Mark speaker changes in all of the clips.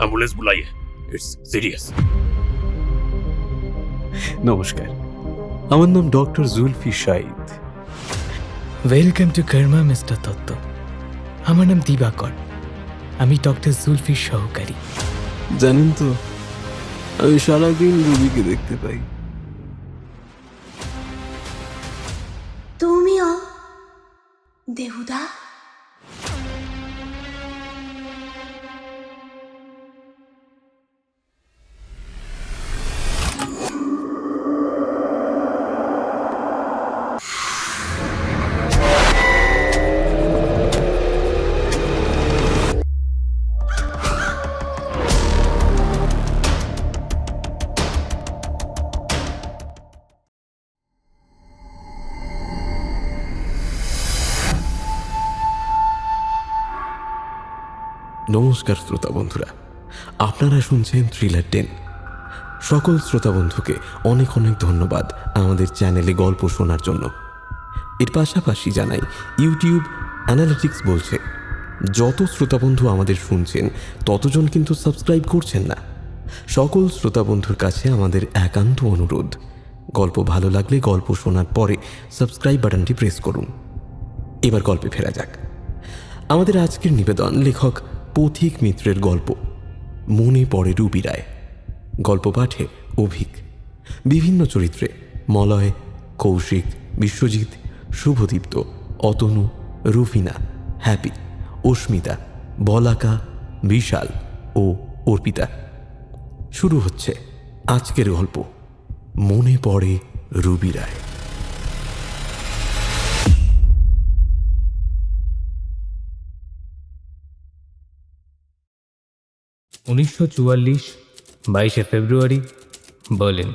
Speaker 1: Ambulance बुलाइए, it's serious.
Speaker 2: নমস্কার, আমার নাম doctor Zulfi Shahid.
Speaker 3: Welcome to Karma mister Dutta. আমার নাম দিবাকর, আমি ডক্টর জুলফির সহকারী।
Speaker 2: জানেন তো, আমি সারাদিন রুগীকে দেখতে পাই।
Speaker 4: তুমিও দেহুদা?
Speaker 2: নমস্কার শ্রোতা বন্ধুরা, আপনারা শুনছেন থ্রিলার 10। সকল শ্রোতা বন্ধুকে অনেক অনেক ধন্যবাদ আমাদের চ্যানেলে গল্প শোনার জন্য। এর পাশাপাশি জানাই, ইউটিউব অ্যানালিটিক্স বলছে যত শ্রোতা বন্ধু আমাদের শুনছেন ততজন কিন্তু সাবস্ক্রাইব করছেন না। সকল শ্রোতা বন্ধুর কাছে আমাদের একান্ত অনুরোধ, গল্প ভালো লাগলে গল্প শোনার পরে সাবস্ক্রাইব বাটনটি প্রেস করুন। এবার গল্পে ফেরা যাক। আমাদের আজকের নিবেদন লেখক পথিক মিত্রের গল্প মনে পড়ে রুবি রায়। গল্প পাঠে অভিক। বিভিন্ন চরিত্রে মলয়, কৌশিক, বিশ্বজিৎ, শুভদীপ্ত, অতনু, রুফিনা, হ্যাপি, অস্মিতা, বলাকা, বিশাল ও অর্পিতা। শুরু হচ্ছে আজকের গল্প মনে পড়ে রুবি রায়।
Speaker 3: 1944, 22 ফেব্রুয়ারি, বার্লিন।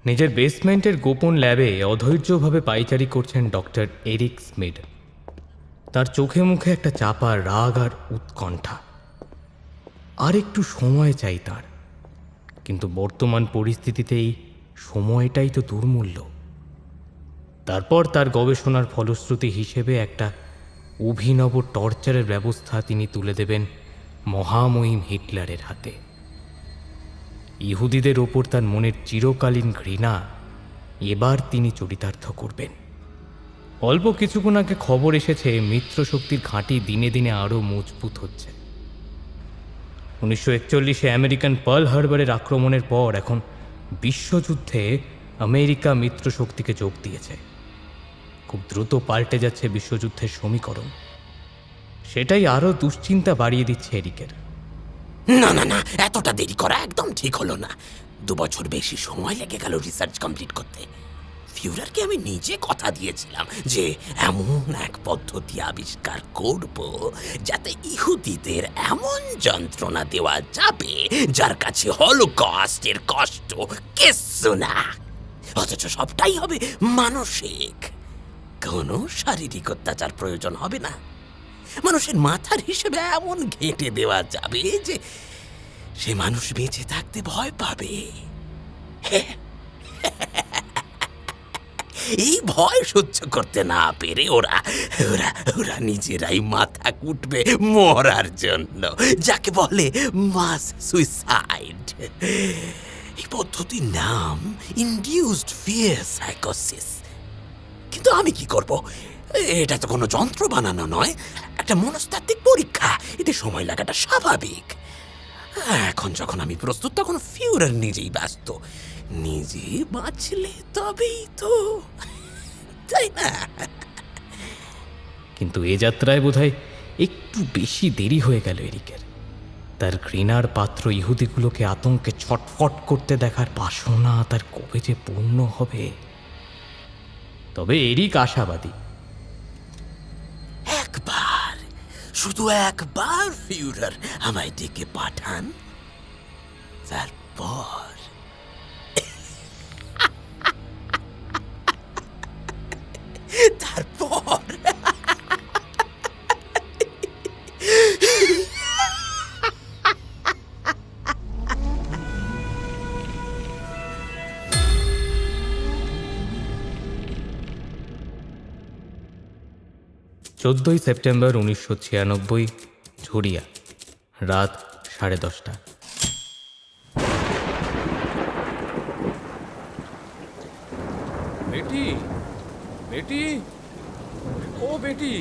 Speaker 3: নিজের বেসমেন্টের গোপন ল্যাবে অধৈর্যভাবে পাইচারি করছেন ডক্টর এরিক স্মিড। তার চোখে মুখে একটা চাপা রাগ আর উৎকণ্ঠা। আর একটু সময় চাই তার, কিন্তু বর্তমান পরিস্থিতিতে এই সময়টাই তো দুর্মূল্য। তারপর তার গবেষণার ফলশ্রুতি হিসেবে একটা অভিনব টর্চারের ব্যবস্থা তিনি তুলে দেবেন মহামহিম হিটলারের হাতে। ইহুদিদের ওপর তার মনের চিরকালীন ঘৃণা এবার তিনি চরিতার্থ করবেন। অল্প কিছুক্ষণ আগে খবর এসেছে মিত্রশক্তির ঘাঁটি দিনে দিনে আরও মজবুত হচ্ছে। 1941-এ আমেরিকান পার্ল হারবারের আক্রমণের পর এখন বিশ্বযুদ্ধে আমেরিকা মিত্রশক্তিকে যোগ দিয়েছে। খুব দ্রুত পাল্টে যাচ্ছে বিশ্বযুদ্ধের সমীকরণ। সেটাই আরও দুশ্চিন্তা বাড়িয়ে দিচ্ছে এরিকের।
Speaker 5: না না না, এতটা দেরি করা একদম ঠিক হলো না। 2 বছর বেশি সময় লেগে গেল রিসার্চ কমপ্লিট করতে। ফিউরারকে আমি নিজে কথা দিয়েছিলাম যে এমন এক পদ্ধতি আবিষ্কার করব যাতে ইহুদিদের এমন যন্ত্রণা দেওয়া যাবে যার কাছে হলোকস্টের কষ্ট কিচ্ছু না, অথচ সবটাই হবে মানসিক। কোনো শারীরিক অত্যাচার প্রয়োজন হবে না। মানুষের মাথার হিসেবে এমন ঘেঁটে দেওয়া যাবে যে সে মানুষ বেঁচে থাকতে ভয় পাবে। এই ভয় সহ্য করতে না পেরে ওরা ওরা ওরা নিজেরাই মাথা কুটবে মরার জন্য, যাকে বলে মাস সুইসাইড। এই পদ্ধতির নাম ইনডিউসড ফিয়ার সাইকোসিস। কিন্তু আমি কি করব? এটা তো কোনো যন্ত্র বানানো নয়, একটা মনস্তাত্ত্বিক পরীক্ষা। এতে সময় লাগাটা স্বাভাবিক। এখন যখন আমি প্রস্তুত, তখন ফিউরার নিজেই ব্যস্ত। নিজে বাঁচলে তবেই তো, তাই না?
Speaker 3: কিন্তু এ যাত্রায় বোধহয় একটু বেশি দেরি হয়ে গেল এরিকের। তার ঘৃণার পাত্র ইহুদিগুলোকে আতঙ্কে ছটফট করতে দেখার বাসনা তার কবে যে পূর্ণ হবে। তবে এরিক আশাবাদী।
Speaker 5: একবার, শুধু একবার ফিউরার আমায় ডেকে পাঠান, তারপর
Speaker 3: 14ই সেপ্টেম্বর 1996, ঝুড়িয়া, রাত 10:30।
Speaker 6: বেটি, বেটি, ও বেটি,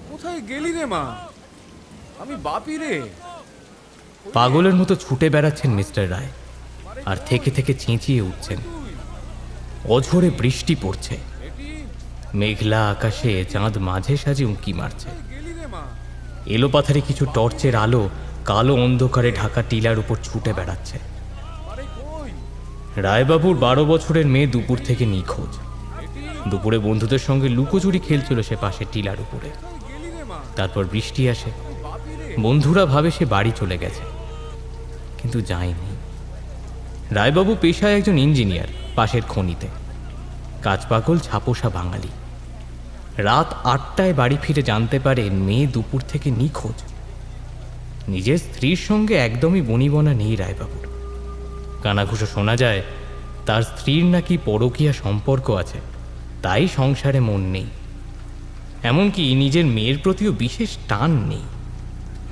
Speaker 6: কোথায় গেলি রে মা? আমি বাপি রে।
Speaker 3: পাগলের মতো ছুটে বেড়াচ্ছেন মিস্টার রায়, আর থেকে থেকে চেঁচিয়ে উঠছেন। অঝোরে বৃষ্টি পড়ছে, মেঘলা আকাশে চাঁদ মাঝে সাঝে উঁকি মারছে।
Speaker 6: গেলি রে মা?
Speaker 3: এলোপাথারি কিছু টর্চের আলো কালো অন্ধকারে ঢাকা টিলার উপর ছুটে বেড়াচ্ছে।
Speaker 6: আরে কই?
Speaker 3: রায়বাবুর 12 বছরের মেয়ে দুপুর থেকে নিখোঁজ। দুপুরে বন্ধুদের সঙ্গে লুকোচুরি খেলছিল সে পাশে টিলার উপরে।
Speaker 6: গেলি রে মা?
Speaker 3: তারপর বৃষ্টি আসে।
Speaker 6: বাপি রে।
Speaker 3: বন্ধুরা ভাবে সে বাড়ি চলে গেছে, কিন্তু যায়নি। রায়বাবু পেশায় একজন ইঞ্জিনিয়ার, পাশের খনিতে। কাজপাগল ছাপোষা বাঙালি। রাত 8টায় বাড়ি ফিরে জানতে পারে মেয়ে দুপুর থেকে নিখোঁজ। নিজের স্ত্রীর সঙ্গে একদমই বনিবনা নেই রায়বাবুর। কানাঘুষো শোনা যায় তার স্ত্রীর নাকি পরকীয়া সম্পর্ক আছে, তাই সংসারে মন নেই। এমনকি নিজের মেয়ের প্রতিও বিশেষ টান নেই।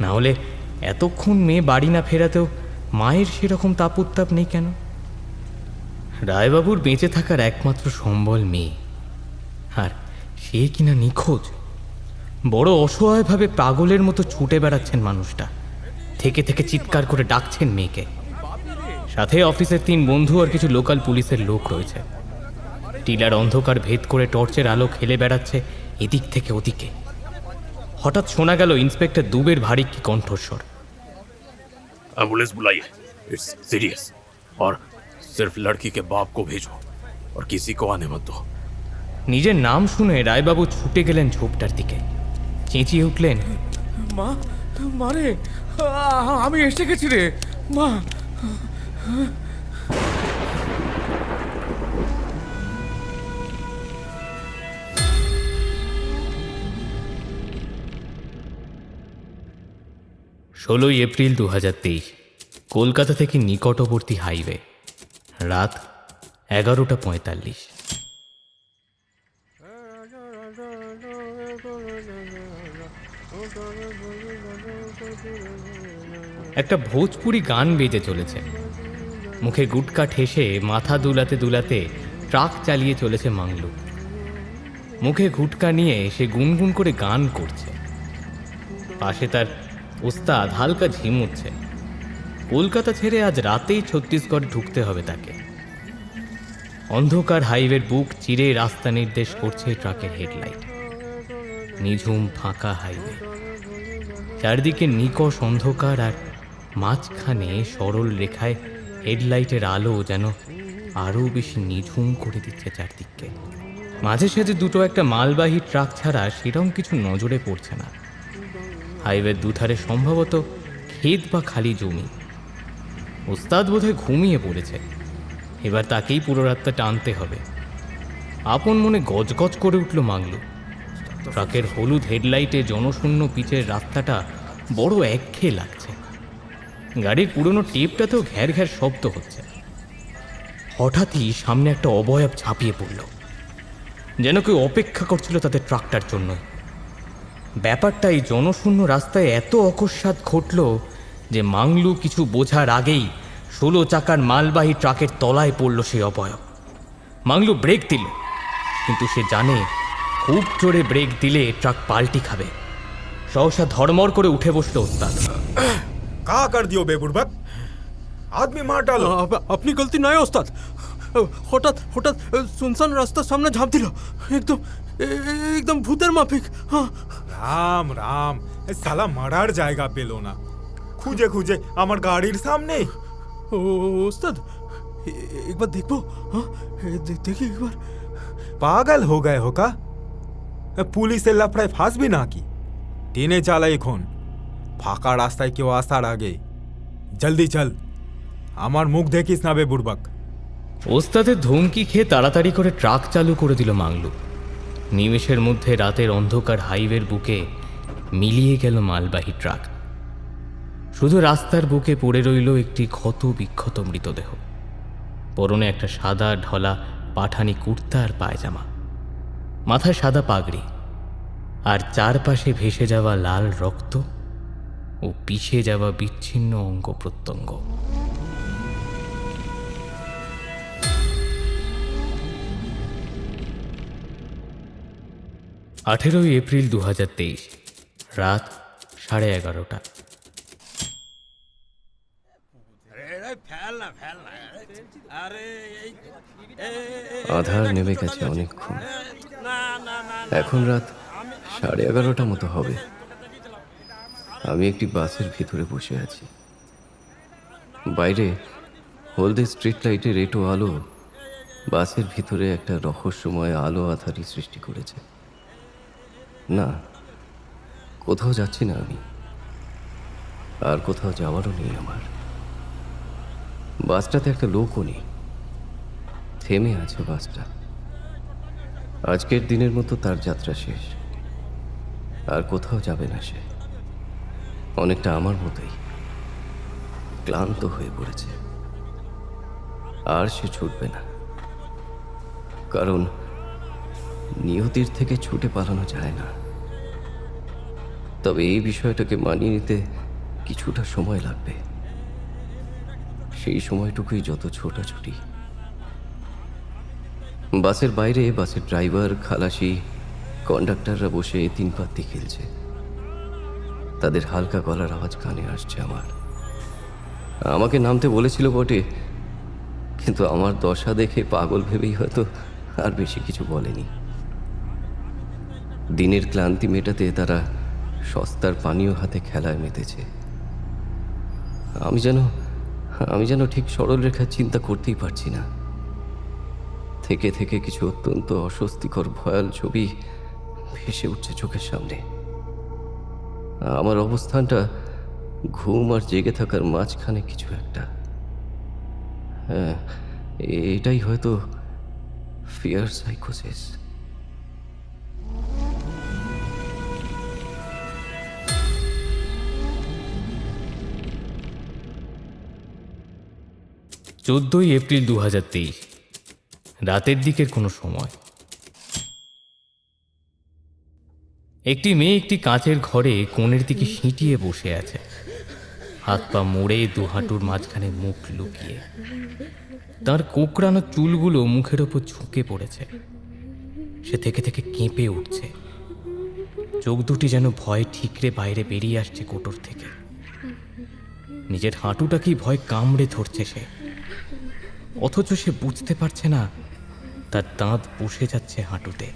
Speaker 3: না হলে এতক্ষণ মেয়ে বাড়ি না ফেরাতেও মায়ের সেরকম তাপ উত্তাপ নেই কেন? রায়বাবুর বেঁচে থাকার একমাত্র সম্বল মেয়ে, আর সে কিনা নিখোঁজ। বড় অসহায়ভাবে পাগলের মতো ছুটে বেড়াচ্ছেন মানুষটা, থেকে থেকে চিৎকার করে ডাকছেন মেয়েকে। সাথে অফিসের 3 বন্ধু আর কিছু লোকাল পুলিশের লোক রয়েছে। টিলার অন্ধকার ভেদ করে টর্চের আলো খেলে বেড়াচ্ছে এদিক থেকে ওদিকে। হঠাৎ শোনা গেল ইন্সপেক্টর দুবের ভারী কি কণ্ঠস্বর।
Speaker 1: एम्बुलेंस बुलाइए, इट्स सीरियस। और सिर्फ लड़की के बाप को भेजो और किसी को आने मत दो।
Speaker 3: নিজের নাম শুনে রায়বাবু ছুটে গেলেন ঝোপটার দিকে। চেঁচিয়ে উঠলেন,
Speaker 6: মা, মারে, আমি এসে গেছি রে মা।
Speaker 3: ষোলোই এপ্রিল 2023, কলকাতা থেকে নিকটবর্তী হাইওয়ে, রাত 11:45। একটা ভোজপুরি গান বেজে চলেছে। মুখে গুটকা ঠেসে মাথা দুলাতে দুলাতে ট্রাক চালিয়ে চলেছে মাংলু। মুখে গুটকা নিয়ে সে গুনগুন করে গান করছে। পাশে তার ওস্তাদ হালকা ঝিমুচ্ছে। কলকাতা ছেড়ে আজ রাতেই ছত্তিশগড় ঢুকতে হবে তাকে। অন্ধকার হাইওয়ের বুক চিরে রাস্তা নির্দেশ করছে ট্রাকের হেডলাইট। নিঝুম ফাঁকা হাইওয়ে, চারদিকে নিকষ অন্ধকার, আর মাঝখানে সরল রেখায় হেডলাইটের আলো যেন আরও বেশি নিঝুম করে দিচ্ছে চারদিককে। মাঝে সাঝে দুটো একটা মালবাহী ট্রাক ছাড়া সেরকম কিছু নজরে পড়ছে না। হাইওয়ের দুধারে সম্ভবত ক্ষেত বা খালি জমি। ওস্তাদ বোধহয় ঘুমিয়ে পড়েছে। এবার তাকেই পুরো রাতটা টানতে হবে। আপন মনে গজগজ করে উঠল মাংলু। ট্রাকের হলুদ হেডলাইটে জনশূন্য পিচের রাস্তাটা বড় একঘেয়ে লাগছে। গাড়ির পুরনো টেপটাতেও ঘ্যার ঘ্যার শব্দ হচ্ছে। হঠাৎই সামনে একটা অবয়ব ঝাঁপিয়ে পড়ল, যেন কেউ অপেক্ষা করছিল তাদের ট্রাকটার জন্য। ব্যাপারটা এই জনশূন্য রাস্তায় এত অকস্মাৎ ঘটল যে মাংলু কিছু বোঝার আগেই 16 চাকার মালবাহী ট্রাকের তলায় পড়ল সেই অবয়ব। মাংলু ব্রেক দিল, কিন্তু সে জানে খুব জোরে ব্রেক দিলে ট্রাক পাল্টি খাবে। সহসা ধর্মর করে উঠে বসল ওস্তাদ।
Speaker 7: कहा कर दियो बेबुड़बक, आदमी मार डालो।
Speaker 8: अपनी गलती नय ওস্তাদ। হঠাৎ হঠাৎ সুনসান রাস্তার সামনে ঝাঁপ দিল, একদম একদম ভূতের মাফিক।
Speaker 7: राम राम, ए साला मर्डर जाएगा पेलो ना। খুঁজে খুঁজে আমার গাড়ির সামনে।
Speaker 8: ওস্তাদ একবার দেখবো? দেখি একবার।
Speaker 7: পাগল हो गए हो का? পুলিশের লাফড়ায় ফাঁসবি নাকি? টেনে চালা এখন, ফাঁকা রাস্তায় কেউ আসার আগে। জলদি চল, আমার মুখ দেখিস না বেবুড়বাক।
Speaker 3: ওস্তাদের ধমকি খেয়ে তাড়াতাড়ি করে ট্রাক চালু করে দিল মাংলু। নিমেষের মধ্যে রাতের অন্ধকার হাইওয়ের বুকে মিলিয়ে গেল মালবাহী ট্রাক। শুধু রাস্তার বুকে পড়ে রইল একটি ক্ষত বিক্ষত মৃতদেহ। পরনে একটা সাদা ঢলা পাঠানি কুর্তা আর পায়জামা, মাথায় সাদা পাগড়ি। আর চারপাশে ভেসে যাওয়া লাল রক্ত ও পিষে যাওয়া বিচ্ছিন্ন অঙ্গ প্রত্যঙ্গ। 18 এপ্রিল 2023, রাত 11:30।
Speaker 9: আধার নেমে গেছে অনেকক্ষণ, এখন রাত 11:30 মতো হবে। আমি একটি বাসের ভিতরে বসে আছি। বাইরে হলদে স্ট্রিট লাইটের এঁটো আলো বাসের ভিতরে একটা রহস্যময় আলো আঁধারি সৃষ্টি করেছে। না, কোথাও যাচ্ছি না আমি, আর কোথাও যাওয়ারও নেই আমার। বাসটাতে একটা লোকও নেই, থেমে আছে বাসটা। আজকের দিনের মতো তার যাত্রা শেষ, আর কোথাও যাবে না সে। অনেকটা আমার মতোই ক্লান্ত হয়ে পড়েছে, আর সে ছুটবে না, কারণ নিয়তির থেকে ছুটে পালানো যায় না। তবে এই বিষয়টাকে মানিয়ে নিতে কিছুটা সময় লাগবে, সেই সময়টুকুই যত ছোটাছুটি। বাসের বাইরে বাসের ড্রাইভার, খালাসি, কন্ডাক্টররা বসে তিন পাত্তি খেলছে। তাদের হালকা গলার আওয়াজ কানে আসছে আমার। আমাকে নামতে বলেছিল বটে, কিন্তু আমার দশা দেখে পাগল ভেবেই হয়তো আর বেশি কিছু বলেনি। দিনের ক্লান্তি মেটাতে তারা সস্তার পানীয় হাতে খেলায় মেতেছে। আমি যেন ঠিক সরল রেখার চিন্তা করতেই পারছি না। থেকে থেকে কিছু অত্যন্ত অস্বস্তিকর ভয়াল ছবি ভেসে উঠছে চোখের সামনে। আমার অবস্থানটা ঘুম আর জেগে থাকার মাঝখানে কিছু একটা। হ্যাঁ, এটাই হয়তো ফিয়ার সাইকোসিস।
Speaker 3: চোদ্দই এপ্রিল 2023, রাতের দিকের কোনো সময়। একটি মেয়ে একটি কাঁচের ঘরে কোণের দিকে সিঁটিয়ে বসে আছে, হাত পা মোড়ে দু হাঁটুর মাঝখানে মুখ লুকিয়ে। তার কোকড়ানো চুলগুলো মুখের ওপর ঝুঁকে পড়েছে। সে থেকে থেকে কেঁপে উঠছে, চোখ দুটি যেন ভয় ঠিকরে বাইরে বেরিয়ে আসছে কোটর থেকে। নিজের হাঁটুটাকেই ভয় কামড়ে ধরছে সে, অথচ সে বুঝতে পারছে না তার দাঁত বসে যাচ্ছে হাঁটুতে।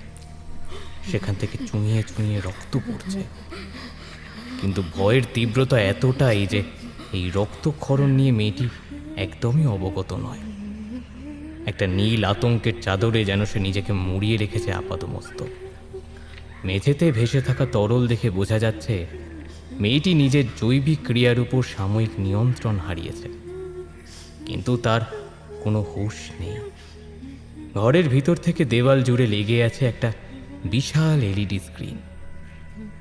Speaker 3: সেখান থেকে চুঁইয়ে চুঁইয়ে রক্ত পড়ছে, কিন্তু ভয়ের তীব্রতা এতটাই যে এই রক্তক্ষরণ নিয়ে মেয়েটি একদমই অবগত নয়। একটা নীল আতঙ্কের চাদরে যেন সে নিজেকে মুড়িয়ে রেখেছে আপাতমস্তক। মেঝেতে ভেসে থাকা তরল দেখে বোঝা যাচ্ছে মেয়েটি নিজের জৈবিক ক্রিয়ার উপর সাময়িক নিয়ন্ত্রণ হারিয়েছে, কিন্তু তার কোনো হুঁশ নেই। ঘরের ভিতর থেকে দেওয়াল জুড়ে লেগে আছে একটা বিশাল এলইডি স্ক্রিন।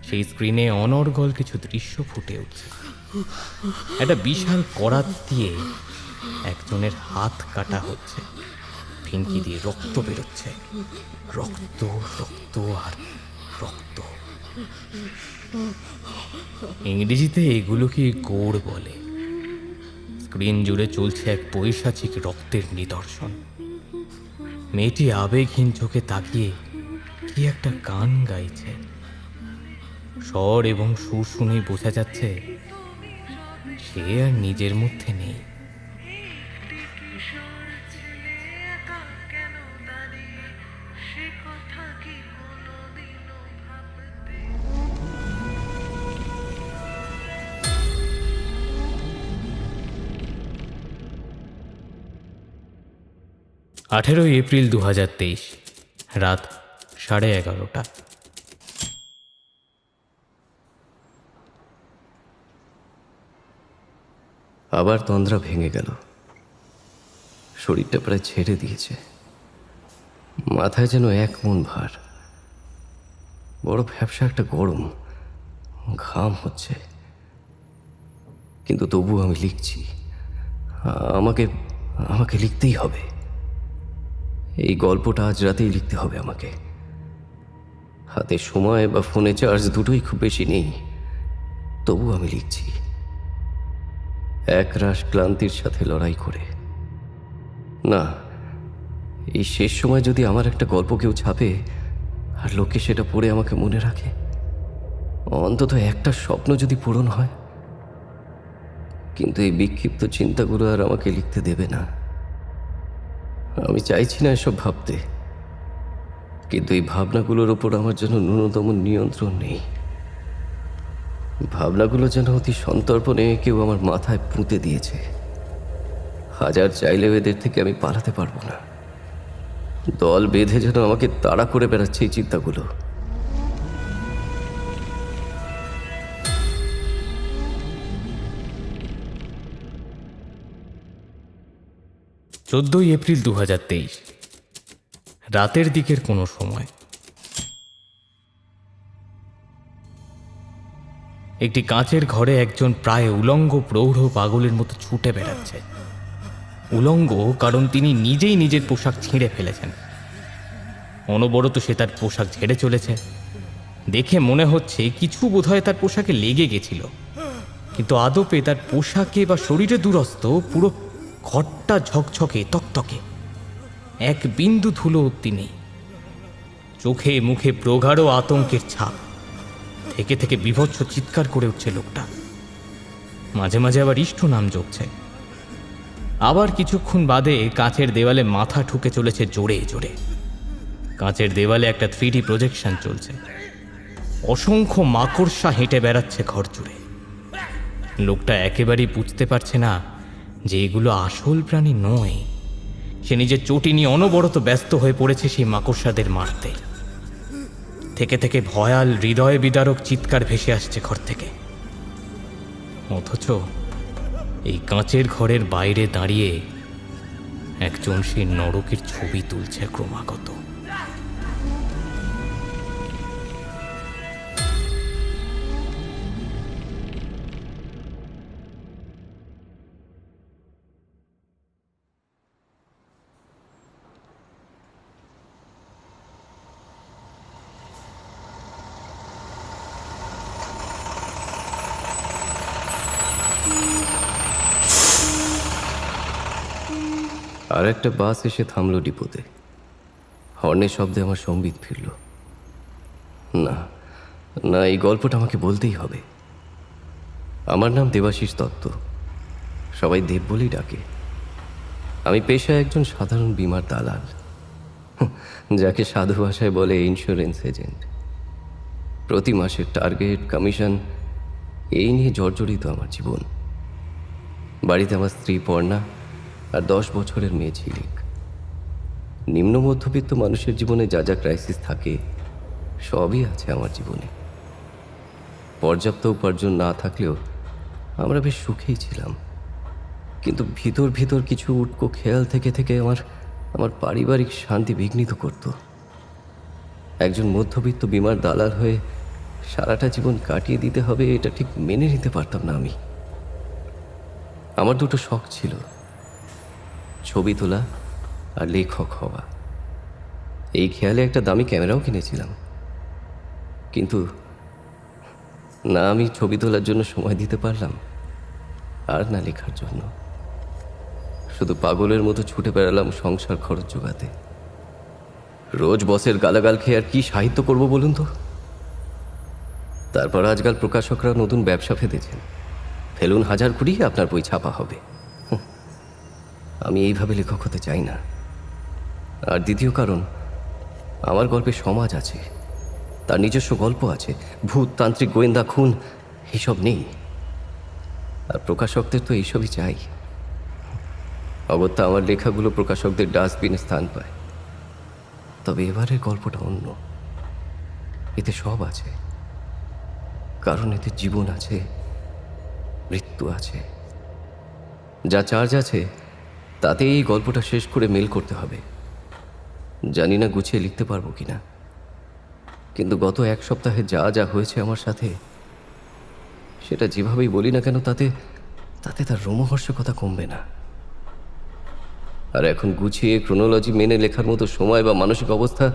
Speaker 3: সেই স্ক্রিনে অনর্গল কিছু দৃশ্য ফুটে উঠছে। একটা বিশাল করাত দিয়ে একজনের হাত কাটা হচ্ছে, ফিনকি দিয়ে রক্ত বেরোচ্ছে, রক্ত রক্ত আর রক্ত। ইংরেজিতে এগুলোকে গোড় বলে। স্ক্রিন জুড়ে চলছে এক পৈশাচিক রক্তের নিদর্শন। মেয়েটি আবেগহীন চোখে তাকিয়ে কি একটা গান গাইছে। স্বর এবং সুর শুনেই বোঝা যাচ্ছে সে আর নিজের মধ্যে নেই। আঠেরোই এপ্রিল 2023, রাত 11:30।
Speaker 9: আবার তন্দ্রা ভেঙে গেল। শরীরটা প্রায় ছেড়ে দিয়েছে। মাথায় যেন এক মন ভার। বড় ভ্যাপসা একটা গরম, ঘাম হচ্ছে। কিন্তু তবু আমি লিখছি। আমাকে লিখতেই হবে। এই গল্পটা আজ রাতেই লিখতে হবে আমাকে। হাতে সময় বা ফোনে চার্জ দুটোই খুব বেশি নেই, তবু আমি লিখছি একরাশ ক্লান্তির সাথে লড়াই করে। না, এই শেষ সময় যদি আমার একটা গল্প কেউ ছাপে আর লোকে সেটা পড়ে আমাকে মনে রাখে, অন্তত একটা স্বপ্ন যদি পূরণ হয়। কিন্তু এই বিক্ষিপ্ত চিন্তাগুলো আর আমাকে লিখতে দেবে না। আমি চাইছি না এসব ভাবতে, কিন্তু এই ভাবনাগুলোর ওপর আমার যেন ন্যূনতম নিয়ন্ত্রণ নেই। ভাবনাগুলো যেন অতি সন্তর্পণে কেউ আমার মাথায় পুঁতে দিয়েছে। হাজার চাইলেও এদের থেকে আমি পালাতে পারবো না। দল বেঁধে যেন আমাকে তাড়া করে বেড়াচ্ছে এই চিন্তাগুলো।
Speaker 3: 14 এপ্রিল 2023 রাতের দিকের কোনো সময় একটি কাঁচের ঘরে একজন প্রায় উলঙ্গ প্রৌঢ় পাগলের মতো ছুটে বেড়াচ্ছে। উলঙ্গ কারণ তিনি নিজেই নিজের পোশাক ছিঁড়ে ফেলেছেন। অনবরত সে তার পোশাক ঝেড়ে চলেছে। দেখে মনে হচ্ছে কিছু বোধহয় তার পোশাকে লেগে গেছিল, কিন্তু আদপে তার পোশাকে বা শরীরে দুরস্ত, পুরো ঘরটা ঝকঝকে তকতকে, এক বিন্দু ধুলো অব্দি নেই। চোখে মুখে প্রগাঢ় আতঙ্কের ছাপ। থেকে থেকে বিভৎস চিৎকার করে উঠছে লোকটা। মাঝে মাঝে আবার ইষ্ট নাম জপছে। আবার কিছুক্ষণ বাদে কাঁচের দেওয়ালে মাথা ঠুকে চলেছে জোরে জোরে। কাঁচের দেওয়ালে একটা 3D প্রজেকশন চলছে। অসংখ্য মাকড়সা হেঁটে বেড়াচ্ছে ঘর জুড়ে। লোকটা একেবারেই বুঝতে পারছে না যে এগুলো আসল প্রাণী নয়। সে নিজের চটি নিয়ে অনবরত ব্যস্ত হয়ে পড়েছে সেই মাকড়সাদের মারতে। থেকে থেকে ভয়াল হৃদয় বিদারক চিৎকার ভেসে আসছে ঘর থেকে। অথচ এই কাঁচের ঘরের বাইরে দাঁড়িয়ে একজন সেই নরকের ছবি তুলছে ক্রমাগত।
Speaker 9: আর একটা বাস এসে থামলো ডিপোতে। হর্নের শব্দে আমার সম্বিত ফিরল। না না, এই গল্পটা আমাকে বলতেই হবে। আমার নাম দেবাশিস দত্ত, সবাই দেব বলেই ডাকে। আমি পেশায় একজন সাধারণ বীমার দালাল, যাকে সাধু ভাষায় বলে ইন্স্যুরেন্স এজেন্ট। প্রতি মাসের টার্গেট, কমিশন, এই নিয়ে জর্জরিত আমার জীবন। বাড়িতে আমার স্ত্রী পর্ণা আর 10 বছরের মেয়ে ঝিলিক। নিম্ন মধ্যবিত্ত মানুষের জীবনে যা যা ক্রাইসিস থাকে সবই আছে আমার জীবনে। পর্যাপ্ত উপার্জন না থাকলেও আমরা বেশ সুখেই ছিলাম, কিন্তু ভিতর ভিতর কিছু উটকো খেয়াল থেকে থেকে আমার পারিবারিক শান্তি বিঘ্নিত করত। একজন মধ্যবিত্ত বীমার দালাল হয়ে সারাটা জীবন কাটিয়ে দিতে হবে, এটা ঠিক মেনে নিতে পারতাম না আমি। আমার দুটো শখ ছিল, ছবি তোলা আর লেখক হওয়া। এই খেয়ালে একটা দামি ক্যামেরাও কিনেছিলাম, কিন্তু না আমি ছবি তোলার জন্য সময় দিতে পারলাম, আর না লেখার জন্য। শুধু পাগলের মতো ছুটে বেড়ালাম সংসার খরচ জোগাতে। রোজ বসের গালাগাল খেয়ে আর কি সাহিত্য করব বলুন তো? তারপর আজকাল প্রকাশকরা নতুন ব্যবসা ফেঁদেছেন, ফেলুন 1000 কোটি, আপনার বই ছাপা হবে। আমি এইভাবে লেখক হতে চাই না। আর দ্বিতীয় কারণ, আমার গল্পে সমাজ আছে, তার নিজস্ব গল্প আছে। ভূত, তান্ত্রিক, গোয়েন্দা, খুন এইসব নেই। আর প্রকাশকদের তো এইসবই চাই। অগত্যা আমার লেখাগুলো প্রকাশকদের ডাস্টবিনে স্থান পায়। তবে এবারের গল্পটা অন্য। এতে সব আছে, কারণ এতে জীবন আছে, মৃত্যু আছে। যা চার্জ আছে তাতে এই গল্পটা শেষ করে মেল করতে হবে। জানি না গুছিয়ে লিখতে পারবো কিনা, কিন্তু গত 1 সপ্তাহে যা যা হয়েছে আমার সাথে, সেটা যেভাবেই বলি না কেন তাতে তার রোমহর্ষকতা কমবে না। আর এখন গুছিয়ে ক্রোনোলজি মেনে লেখার মতো সময় বা মানসিক অবস্থা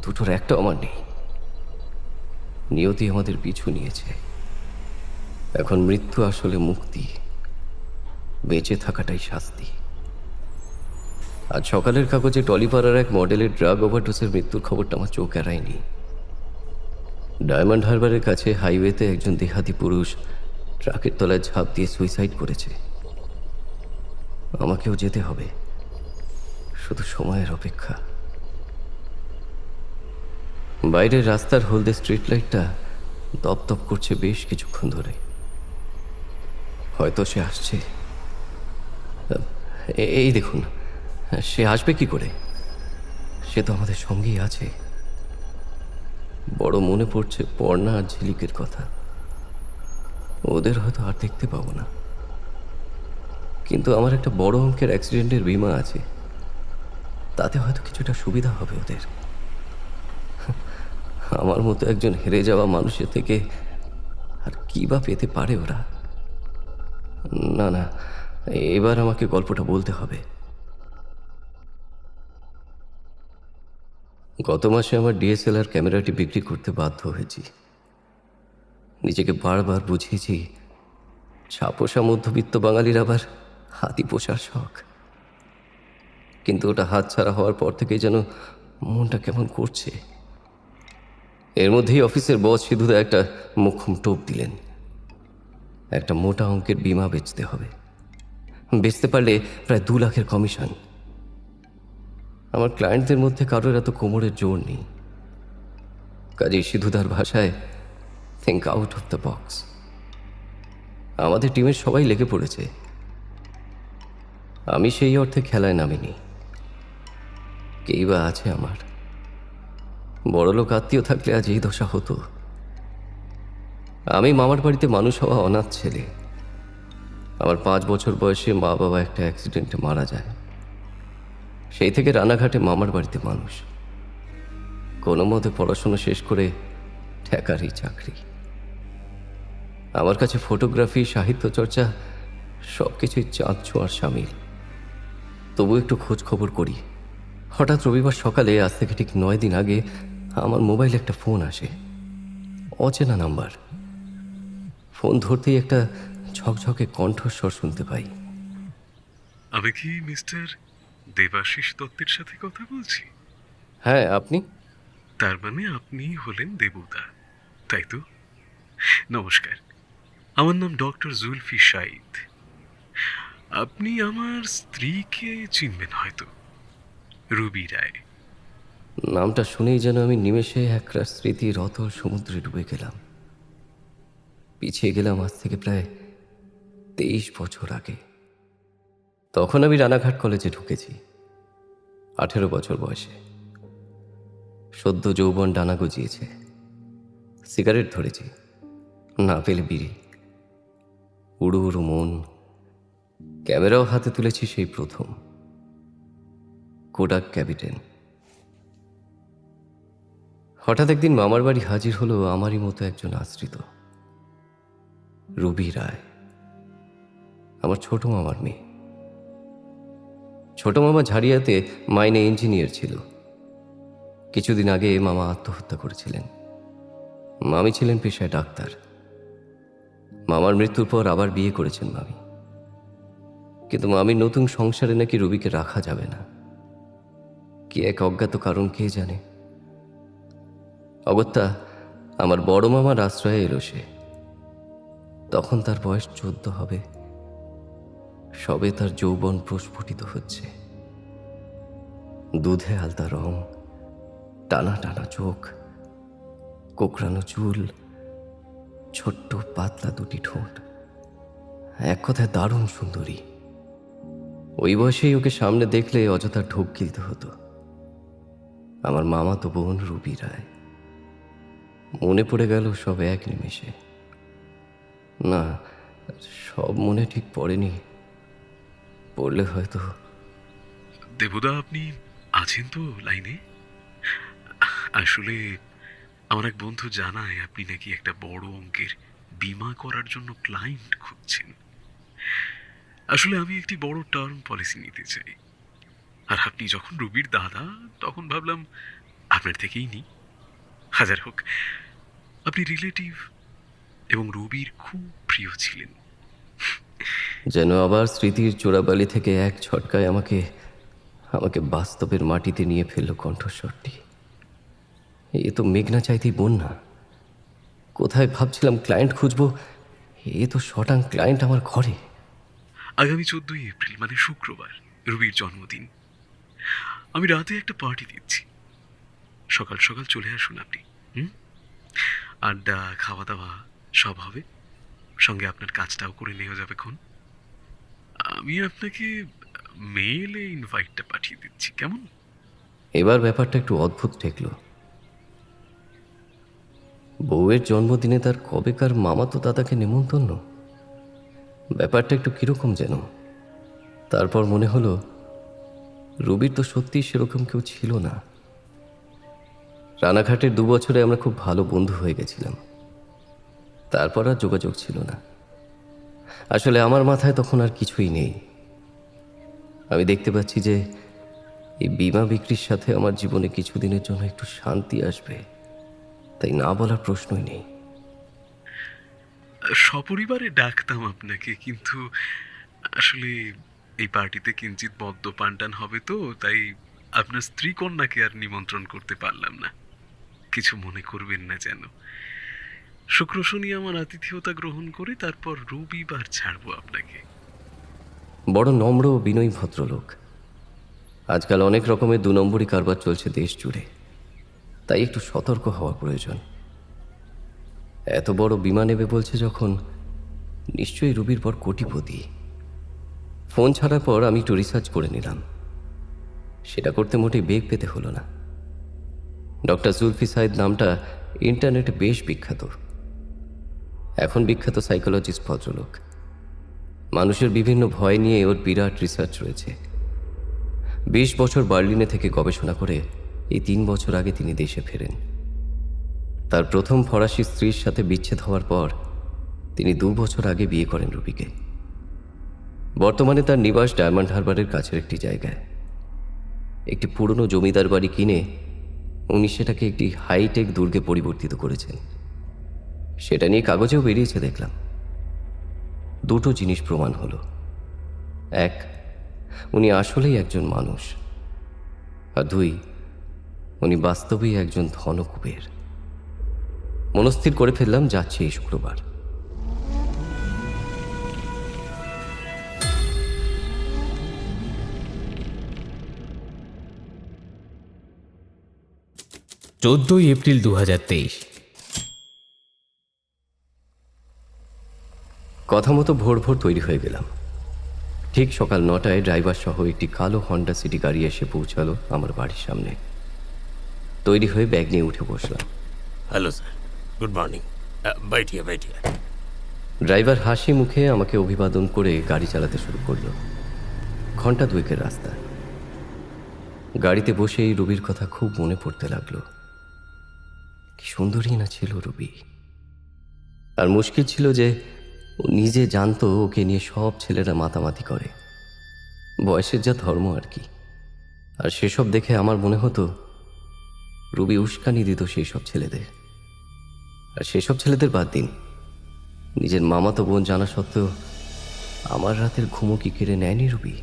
Speaker 9: দুটোর একটা আমার নেই। নিয়তি আমাদের পিছু নিয়েছে। এখন মৃত্যু আসলে মুক্তি, বেঁচে থাকাটাই শাস্তি। আজ সকালের কাগজে টলিপাড়ার এক মডেলের ড্রাগ ওভারডোজের মৃত্যুর খবরটা আমার চোখ এড়ায়নি। ডায়মন্ড হারবারের কাছে হাইওয়েতে একজন দেহাতি পুরুষ ট্রাকের তলায় ঝাঁপ দিয়ে সুইসাইড করেছে। আমাকেও যেতে হবে, শুধু সময়ের অপেক্ষা। বাইরের রাস্তার হলদে স্ট্রিট লাইটটা দপদপ করছে বেশ কিছুক্ষণ ধরে। হয়তো সে আসছে। এই দেখুন, সে আসবে কি করে? সে তো আমাদের সঙ্গেই আছে। বড় মনে পড়ছে পর্ণা আর ঝিলিকের কথা। ওদের হয়তো আর দেখতে পাবো না, কিন্তু আমার একটা বড় অঙ্কের অ্যাক্সিডেন্টের বীমা আছে, তাতে হয়তো কিছুটা সুবিধা হবে ওদের। আমার মতো একজন হেরে যাওয়া মানুষের থেকে আর কি বা পেতে পারে ওরা? না না, এবার আমাকে গল্পটা বলতে হবে। গত মাসে আমার ডিএসএলআর ক্যামেরাটি বিক্রি করতে বাধ্য হয়েছি। নিজেকে বারবার বুঝিয়েছি, ছাপোষা মধ্যবিত্ত বাঙালির আবার হাতি পোষার শখ। কিন্তু ওটা হাতছাড়া হওয়ার পর থেকেই যেন মনটা কেমন করছে। এর মধ্যেই অফিসের বস সিধুদা একটা মোক্ষম টোপ দিলেন। একটা মোটা অঙ্কের বীমা বেচতে হবে, বেচতে পারলে প্রায় 2 লাখের কমিশন। আমার ক্লায়েন্টদের মধ্যে কারোর এত কোমরের জোর নেই, কাজেই সিধুদার ভাষায় think out of the box. আমাদের টিমের সবাই লেগে পড়েছে। আমি সেই অর্থে খেলায় নামিনি। কেই বা আছে আমার? বড়লোক আত্মীয় থাকলে আজ এই দশা হতো। আমি মামার বাড়িতে মানুষ হওয়া অনাথ ছেলে। আমার 5 বছর বয়সে মা বাবা একটা অ্যাক্সিডেন্টে মারা যায়। সেই থেকে রানাঘাটে মামার বাড়িতে মানুষ। কোনো মতে পড়াশোনা শেষ করে ঠেকারই চাকরি। আমার কাছে ফটোগ্রাফি, সাহিত্য চর্চা সব কিছুই চাঁদ ছোঁয়ার সামিল। তবু একটু খোঁজ খবর করি। হঠাৎ রবিবার সকালে, আজ থেকে ঠিক 9 দিন আগে, আমার মোবাইলে একটা ফোন আসে। অচেনা নাম্বার। ফোন ধরতেই একটা ঝকঝকে কণ্ঠস্বর শুনতে পাই।
Speaker 10: আমি কি মিস্টার দেবাশিস দত্তের সাথে কথা বলছি?
Speaker 9: হ্যাঁ, আপনি?
Speaker 10: তার মানে আপনি হলেন দেবুদা, তাই তো? নমস্কার, আমার নাম ডক্টর জুলফি শাহিদ। আপনি আমার স্ত্রীকে চিনবেন হয়তো, রুবি রায়।
Speaker 9: নামটা শুনেই যেন আমি নিমেষে একরাশ স্মৃতির অতল সমুদ্রে ডুবে গেলাম। পিছিয়ে গেলাম আজ থেকে প্রায় 23 বছর আগে। তখন আমি রানাঘাট কলেজে ঢুকেছি, 18 বছর বয়সে। সদ্য যৌবন ডানা গজিয়েছে। সিগারেট ধরেছি, না পেলে বিড়ি। উড়ু উড়ু মন। ক্যামেরাও হাতে তুলেছি সেই প্রথম। কোডাক ক্যাপিটেন। হঠাৎ একদিন মামার বাড়ি হাজির হলো আমারই মতো একজন আশ্রিত, রুবি রায়, আমার ছোট মামার মেয়ে। ছোট মামা ঝাড়িয়াতে মাইনে ইঞ্জিনিয়ার ছিল। কিছুদিন আগে মামা আত্মহত্যা করেছিলেন। মামি ছিলেন পেশায় ডাক্তার। মামার মৃত্যুর পর আবার বিয়ে করেছেন মামি। কিন্তু মামির নতুন সংসারে নাকি রুবিকে রাখা যাবে না। কি এক অজ্ঞাত কারণ কে জানে। অগত্যা আমার বড় মামার আশ্রয়ে এলো সে। তখন তার বয়স 14 হবে। সবে তার যৌবন প্রস্ফুটিত হচ্ছে। দুধে আলতা রং, টানা টানা চোখ, কোকড়ানো চুল, ছোট্ট পাতলা দুটি ঠোঁট। এক কথায় দারুণ সুন্দরী। ওই বয়সেই ওকে সামনে দেখলে অযথা ঢোক গিলতে হতো। আমার মামাতো বোন রুবি রায়। মনে পড়ে গেল সব এক নিমেষে। না, সব মনে ঠিক পড়েনি। পড়লে হয়তো।
Speaker 10: দেবুদা, আপনি আছেন তো লাইনে? আসলে আমার এক বন্ধু জানায় আপনি নাকি একটা বড় অঙ্কের বীমা করার জন্য ক্লায়েন্ট খুঁজছেন। আসলে আমি একটি বড় টার্ম পলিসি নিতে চাই, আর আপনি যখন রুবির দাদা, তখন ভাবলাম আপনার থেকেই নিই। হাজার হোক, আপনি রিলেটিভ এবং রবির খুব প্রিয় ছিলেন।
Speaker 9: যেন আবার স্মৃতির চোরাবালি থেকে এক ছটকায় আমাকে আমাকে বাস্তবের মাটিতে নিয়ে ফেলল কণ্ঠস্বরটি। এ তো মেঘনা চাইতেই বন্যা। কোথায় ভাবছিলাম ক্লায়েন্ট খুঁজবো, এ তো শটাং ক্লায়েন্ট আমার ঘরে।
Speaker 10: আগামী 14ই এপ্রিল মানে শুক্রবার রবির জন্মদিন। আমি রাতে একটা পার্টি দিচ্ছি, সকাল সকাল চলে আসুন আপনি। আড্ডা, খাওয়া দাওয়া সব হবে, সঙ্গে আপনার কাজটাও করে নেওয়া যাবে ক্ষণ। আমি আপনাকে মেইলে ইনভাইটটা পাঠিয়ে দিচ্ছি, কেমন?
Speaker 9: এবার ব্যাপারটা একটু অদ্ভুত ঠেকল। বউয়ের জন্মদিনে তার কবেকার মামাতো দাদাকে নেমন্তন্ন, ব্যাপারটা একটু কিরকম যেন। তারপর মনে হলো রবির তো সত্যি সেরকম কেউ ছিল না। রানাঘাটের 2 বছরে আমরা খুব ভালো বন্ধু হয়ে গেছিলাম, তারপর আর যোগাযোগ ছিল না। আসলে আমার মাথায় তখন আর কিছুই নেই। আমি দেখতে পাচ্ছি যে এই বীমা বিক্রির সাথে আমার জীবনে কিছুদিনের জন্য একটু শান্তি আসবে, তাই না বলার প্রশ্নই নেই।
Speaker 10: সপরিবারে ডাকতাম আপনাকে, কিন্তু আসলে এই পার্টিতে কিঞ্চিত বদ্ধ পান্টান হবে তো, তাই আপনার স্ত্রী কন্যাকে আর নিমন্ত্রণ করতে পারলাম না। কিছু মনে করবেন না যেন। শুক্র শনি আমার আতিথেয়তা গ্রহণ করে তারপর রবিবার ছাড়বো আপনাকে।
Speaker 9: বড় নম্র ও বিনয়ী ভদ্রলোক। আজকাল অনেক রকমের 2 নম্বরই কারবার চলছে দেশ জুড়ে, তাই একটু সতর্ক হওয়া প্রয়োজন। এত বড় বিমা নেবে বলছে যখন, নিশ্চয়ই রবির পর কোটিপতি। ফোন ছাড়ার পর আমি একটু রিসার্চ করে নিলাম। সেটা করতে মোটেই বেগ পেতে হলো না। ডক্টর জুলফি সাইদ নামটা ইন্টারনেটে বেশ বিখ্যাত। এখন বিখ্যাত সাইকোলজিস্ট ভদ্রলোক। মানুষের বিভিন্ন ভয় নিয়ে ওর বিরাট রিসার্চ রয়েছে। 20 বছর বার্লিনে থেকে গবেষণা করে এই 3 বছর আগে তিনি দেশে ফেরেন। তার প্রথম ফরাসি স্ত্রীর সাথে বিচ্ছেদ হওয়ার পর তিনি 2 বছর আগে বিয়ে করেন রুবিকে। বর্তমানে তার নিবাস ডায়মন্ড হারবারের কাছের একটি জায়গায়। একটি পুরনো জমিদার বাড়ি কিনে উনি সেটাকে একটি হাইটেক দুর্গে পরিবর্তিত করেছেন। সেটা নিয়ে কাগজেও বেরিয়েছে দেখলাম। 2টো জিনিস প্রমাণ হলো। 1, উনি আসলেই একজন মানুষ, আর 2, উনি বাস্তবেই একজন ধনকুবের। মনস্থির করে ফেললাম যাচ্ছে এই শুক্রবার।
Speaker 3: এপ্রিল 2023।
Speaker 9: কথা মতো ভোর ভোর তৈরি হয়ে গেলাম। ঠিক সকাল 9টায় ড্রাইভার সহ একটি কালো হন্ডা সিটি গাড়ি এসে পৌঁছালো আমার বাড়ির সামনে। তৈরি হয়ে ব্যাগ নিয়ে উঠে বসলাম।
Speaker 1: Hello sir, good morning. बैठिए बैठिए।
Speaker 9: ড্রাইভার হাসি মুখে আমাকে অভিবাদন করে গাড়ি চালাতে শুরু করলো। ঘন্টা 2 রাস্তা। গাড়িতে বসেই রুবির কথা খুব মনে পড়তে লাগলো। কি সুন্দরী না ছিল রুবি। আর মুশকিল ছিল যে ও নিজে জানতো ওকে নিয়ে সব ছেলেরা মাতামাতি করে। বয়সের যা ধর্ম আর কি। আর সেসব দেখে আমার মনে হতো রুবি উস্কানি দিত সেই সব ছেলেদের। আর সেসব ছেলেদের বাদ দিন, নিজের মামাতো বোন জানা সত্ত্বেও আমার রাতের ঘুমো কি কেড়ে নেয়নি রুবি।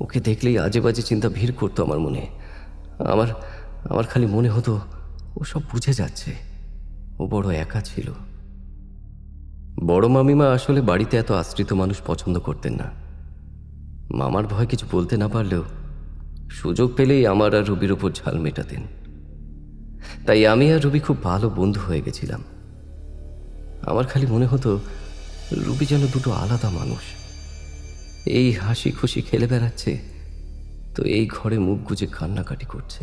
Speaker 9: ওকে দেখলেই আজে বাজে চিন্তা ভিড় করতো আমার মনে। আমার খালি মনে হতো ও সব বুঝে যাচ্ছে, ও বড় একা ছিল। বড় মামিমা আসলে বাড়িতে এত আশ্রিত মানুষ পছন্দ করতেন না। মামার ভয় কিছু বলতে না পারলেও সুযোগ পেলেই আমার আর রুবির ওপর ঝাল মেটাতেন। তাই আমি আর রুবি খুব ভালো বন্ধু হয়ে গেছিলাম। আমার খালি মনে হতো রুবি যেন 2টো আলাদা মানুষ। এই হাসি খুশি খেলে বেড়াচ্ছে, তো এই ঘরে মুখ গুজে কান্নাকাটি করছে।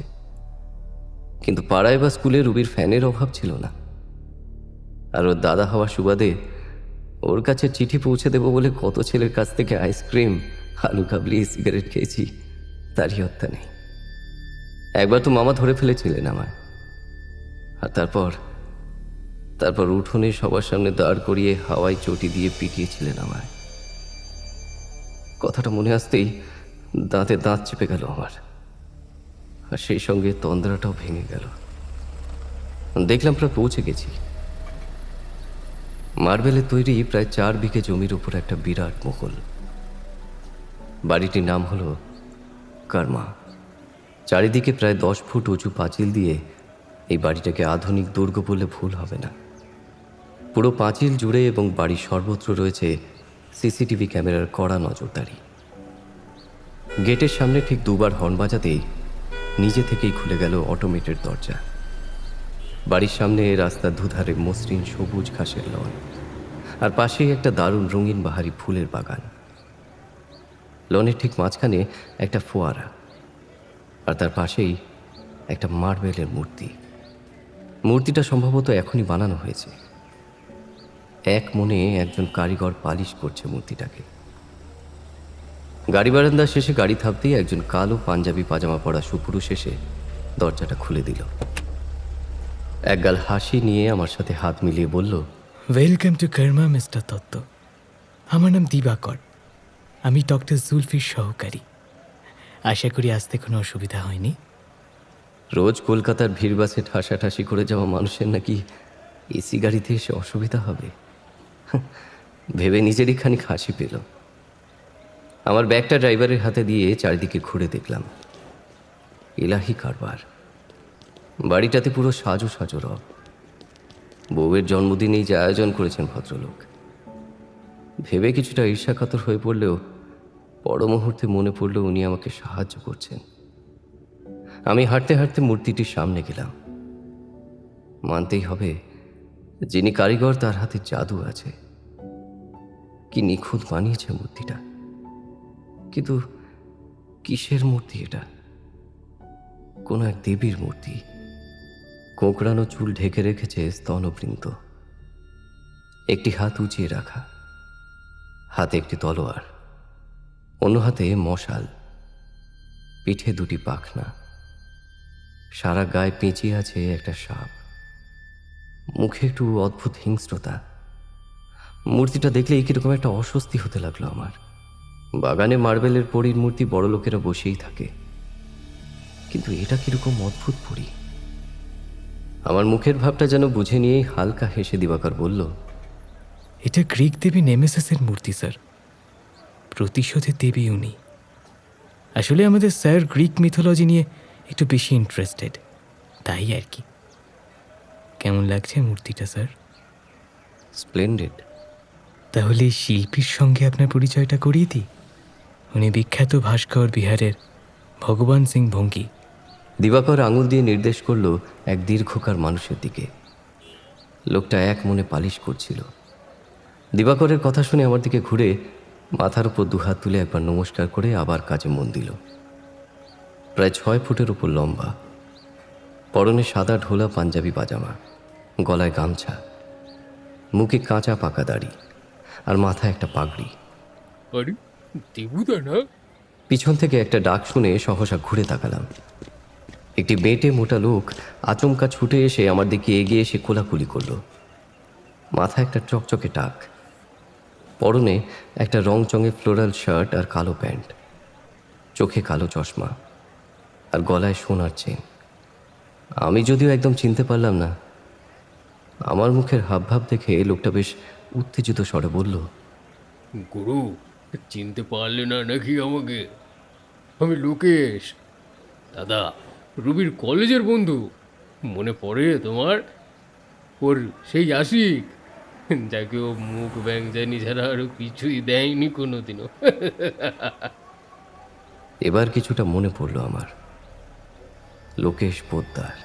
Speaker 9: কিন্তু পাড়ায় বা স্কুলে রুবির ফ্যানের অভাব ছিল না। আর ওর দাদা হওয়া সুবাদে ওর কাছে চিঠি পৌঁছে দেবো বলে কত ছেলের কাছ থেকে আইসক্রিম, আলু কাবলি, সিগারেট খেয়েছি, তারই হত্যা নেই। একবার তো মামা ধরে ফেলেছিলেন আমায়। আর তারপর উঠোনে সবার সামনে দাঁড় করিয়ে হাওয়ায় চটি দিয়ে পিটিয়েছিলেন আমায়। কথাটা মনে আসতেই দাঁতে দাঁত চেপে গেল আমার, আর সেই সঙ্গে তন্দ্রাটাও ভেঙে গেল। দেখলাম প্রায় পৌঁছে গেছি। মার্বেলের তৈরি প্রায় 4 বিঘে জমির উপর একটা বিরাট মহল। বাড়িটির নাম হলো কর্মা। চারিদিকে প্রায় 10 ফুট উঁচু পাঁচিল দিয়ে এই বাড়িটাকে আধুনিক দুর্গ বললে ভুল হবে না। পুরো পাঁচিল জুড়ে এবং বাড়ির সর্বত্র রয়েছে সিসিটিভি ক্যামেরার কড়া নজরদারি। গেটের সামনে ঠিক 2 বার হর্ন বাজাতেই নিজে থেকেই খুলে গেল অটোমেটেড দরজা। বাড়ির সামনে রাস্তার দুধারে মসৃণ সবুজ ঘাসের লন, আর পাশেই একটা দারুণ রঙিন বাহারি ফুলের বাগান। লনের ঠিক মাঝখানে একটা ফোয়ারা, আর তার পাশেই একটা মার্বেলের মূর্তি। মূর্তিটা সম্ভবত এখনই বানানো হয়েছে। এক মনে একজন কারিগর পালিশ করছে মূর্তিটাকে। গাড়ি বারান্দার শেষে গাড়ি থামতেই একজন কালো পাঞ্জাবি পাজামা পরা সুপুরুষ এসে দরজাটা খুলে দিল। একগাল হাসি নিয়ে আমার সাথে হাত মিলিয়ে বলল,
Speaker 3: welcome to Karma mister Dutta. আমার নাম দিবাকর, আমি ডক্টর জুলফির সহকারী। আশা করি আসতে কোনো অসুবিধা হয়নি।
Speaker 9: রোজ কলকাতার ভিড় বাসে ঠাসাঠাসি করে যাওয়া মানুষের নাকি এসি গাড়িতে এসে অসুবিধা হবে ভেবে নিজেরই খানিক হাসি পেল। আমার ব্যাগটা ড্রাইভারের হাতে দিয়ে চারিদিকে ঘুরে দেখলাম। ইলাহি কারবার। বাড়িটাতে পুরো সাজো সাজো রব। বউয়ের জন্মদিনেই যে আয়োজন করেছেন ভদ্রলোক। ভেবে কিছুটা ঈর্ষাকাতর হয়ে পড়লেও পর মুহূর্তে মনে পড়ল উনি আমাকে সাহায্য করছেন। আমি হাঁটতে হাঁটতে মূর্তিটির সামনে গেলাম। মানতেই হবে, যিনি কারিগর তার হাতে জাদু আছে। কি নিখুঁত বানিয়েছে মূর্তিটা। কিন্তু কিসের মূর্তি এটা? কোনো এক দেবীর মূর্তি। কোঁকড়ানো চুল ঢেকে রেখেছে স্তনবৃন্ত। একটি হাত উঁচিয়ে রাখা, হাতে একটি তলোয়ার, অন্য হাতে মশাল, পিঠে 2টি পাখনা, সারা গায়ে পেঁচিয়ে আছে একটা সাপ, মুখে একটু অদ্ভুত হিংস্রতা। মূর্তিটা দেখলেই কিরকম একটা অস্বস্তি হতে লাগলো আমার। বাগানে মার্বেলের পরীর মূর্তি বড় লোকেরা বসেই থাকে, কিন্তু এটা কিরকম অদ্ভুত পরী। আমার মুখের ভাবটা যেন বুঝে নিয়েই হালকা হেসে দিবাকর বলল,
Speaker 3: এটা গ্রিক দেবী নেমেসিসের মূর্তি স্যার। প্রতিশোধের দেবী উনি। আসলে আমাদের স্যার গ্রিক মিথোলজি নিয়ে একটু বেশি ইন্টারেস্টেড, তাই আর কি। কেমন লাগছে মূর্তিটা স্যার?
Speaker 9: স্প্লেন্ডেড।
Speaker 3: তাহলে শিল্পীর সঙ্গে আপনার পরিচয়টা করিয়ে দিই। উনি বিখ্যাত ভাস্কর বিহারের ভগবান সিং ভঙ্গি।
Speaker 9: দিবাকর আঙুল দিয়ে নির্দেশ করল এক দীর্ঘকার মানুষের দিকে। লোকটা এক মনে পালিশ করছিল। দিবাকরের কথা শুনে আমার দিকে ঘুরে মাথার উপর 2 হাত তুলে একবার নমস্কার করে আবার কাজে মন দিল। প্রায় 6 ফুটের উপর লম্বা, পরনে সাদা ঢোলা পাঞ্জাবি পাজামা, গলায় গামছা, মুখে কাঁচা পাকা দাড়ি, আর মাথায় একটা পাগড়ি।
Speaker 6: আরে দেবুদা না?
Speaker 9: পিছন থেকে একটা ডাক শুনে সহসা ঘুরে তাকালাম। একটি বেঁটে মোটা লোক আচমকা ছুটে এসে আমার দিকে এগিয়ে এসে কোলাকুলি করলো। মাথায় একটা চকচকে টাক, পরনে একটা রংচঙে ফ্লোরাল শার্ট আর কালো প্যান্ট, চোখে কালো চশমা, আর গলায় সোনার চেন। আমি যদিও একদম চিনতে পারলাম না। আমার মুখের হাবভাব দেখে লোকটা বেশ উত্তেজিত স্বরে বলল,
Speaker 6: গুরু, চিনতে পারলে না নাকি আমাকে? আমি লোকেশ, দাদা রুবির কলেজের বন্ধু। মনে পড়ে তোমার? ওর সেই আশিক, যাকে ও মুখ ব্যাংজানি ছাড়া আরো কিছুই দেয়নি কোনোদিনও।
Speaker 9: এবার কিছুটা মনে পড়ল আমার। লোকেশ পোদ্দার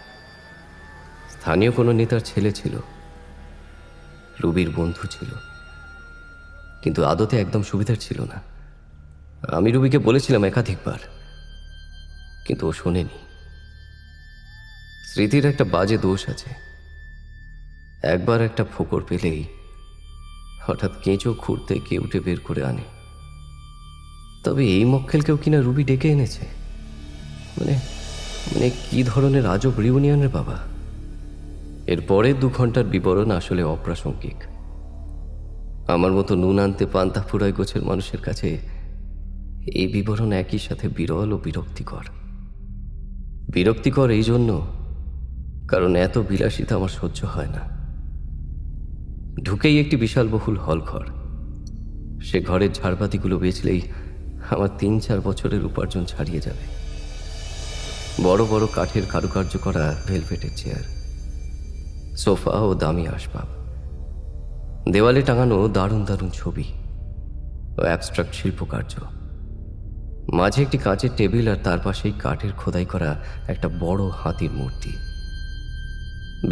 Speaker 9: স্থানীয় কোনো নেতার ছেলে ছিল, রুবির বন্ধু ছিল, কিন্তু আদতে একদম সুবিধার ছিল না। আমি রুবিকে বলেছিলাম একাধিকবার, কিন্তু ও শোনেনি। স্মৃতির একটা বাজে দোষ আছে। একবার একটা ফোকর পেলেই হঠাৎ কেঁচো খুঁড়তে কেউটে বের করে আনে। তবে এই মক্কেলকেও কিনা রুবি ডেকে এনেছে। মানে মানে কি ধরনের আজব রিউনিয়নের বাবা। এরপরে 2 ঘন্টার বিবরণ আসলে অপ্রাসঙ্গিক। আমার মতো নুন আনতে পান্তা ফুরাই গোছের মানুষের কাছে এই বিবরণ একই সাথে বিরল ও বিরক্তিকর। বিরক্তিকর এই জন্য, কারণ এত বিলাসিতা আমার সহ্য হয় না। ঢুকেই একটি বিশালবহুল হল ঘর। সে ঘরের ঝাড়বাতিগুলো বেচলেই আমার 3-4 বছরের উপার্জন ছাড়িয়ে যাবে। বড় বড় কাঠের কারুকার্য করা ভেলভেটের চেয়ার, সোফা ও দামি আসবাব, দেওয়ালে টাঙানো দারুণ দারুণ ছবি ও অ্যাবস্ট্রাক্ট শিল্পকার্য, মাঝে একটি কাঁচের টেবিল আর তার পাশেই কাঠের খোদাই করা একটা বড় হাতির মূর্তি,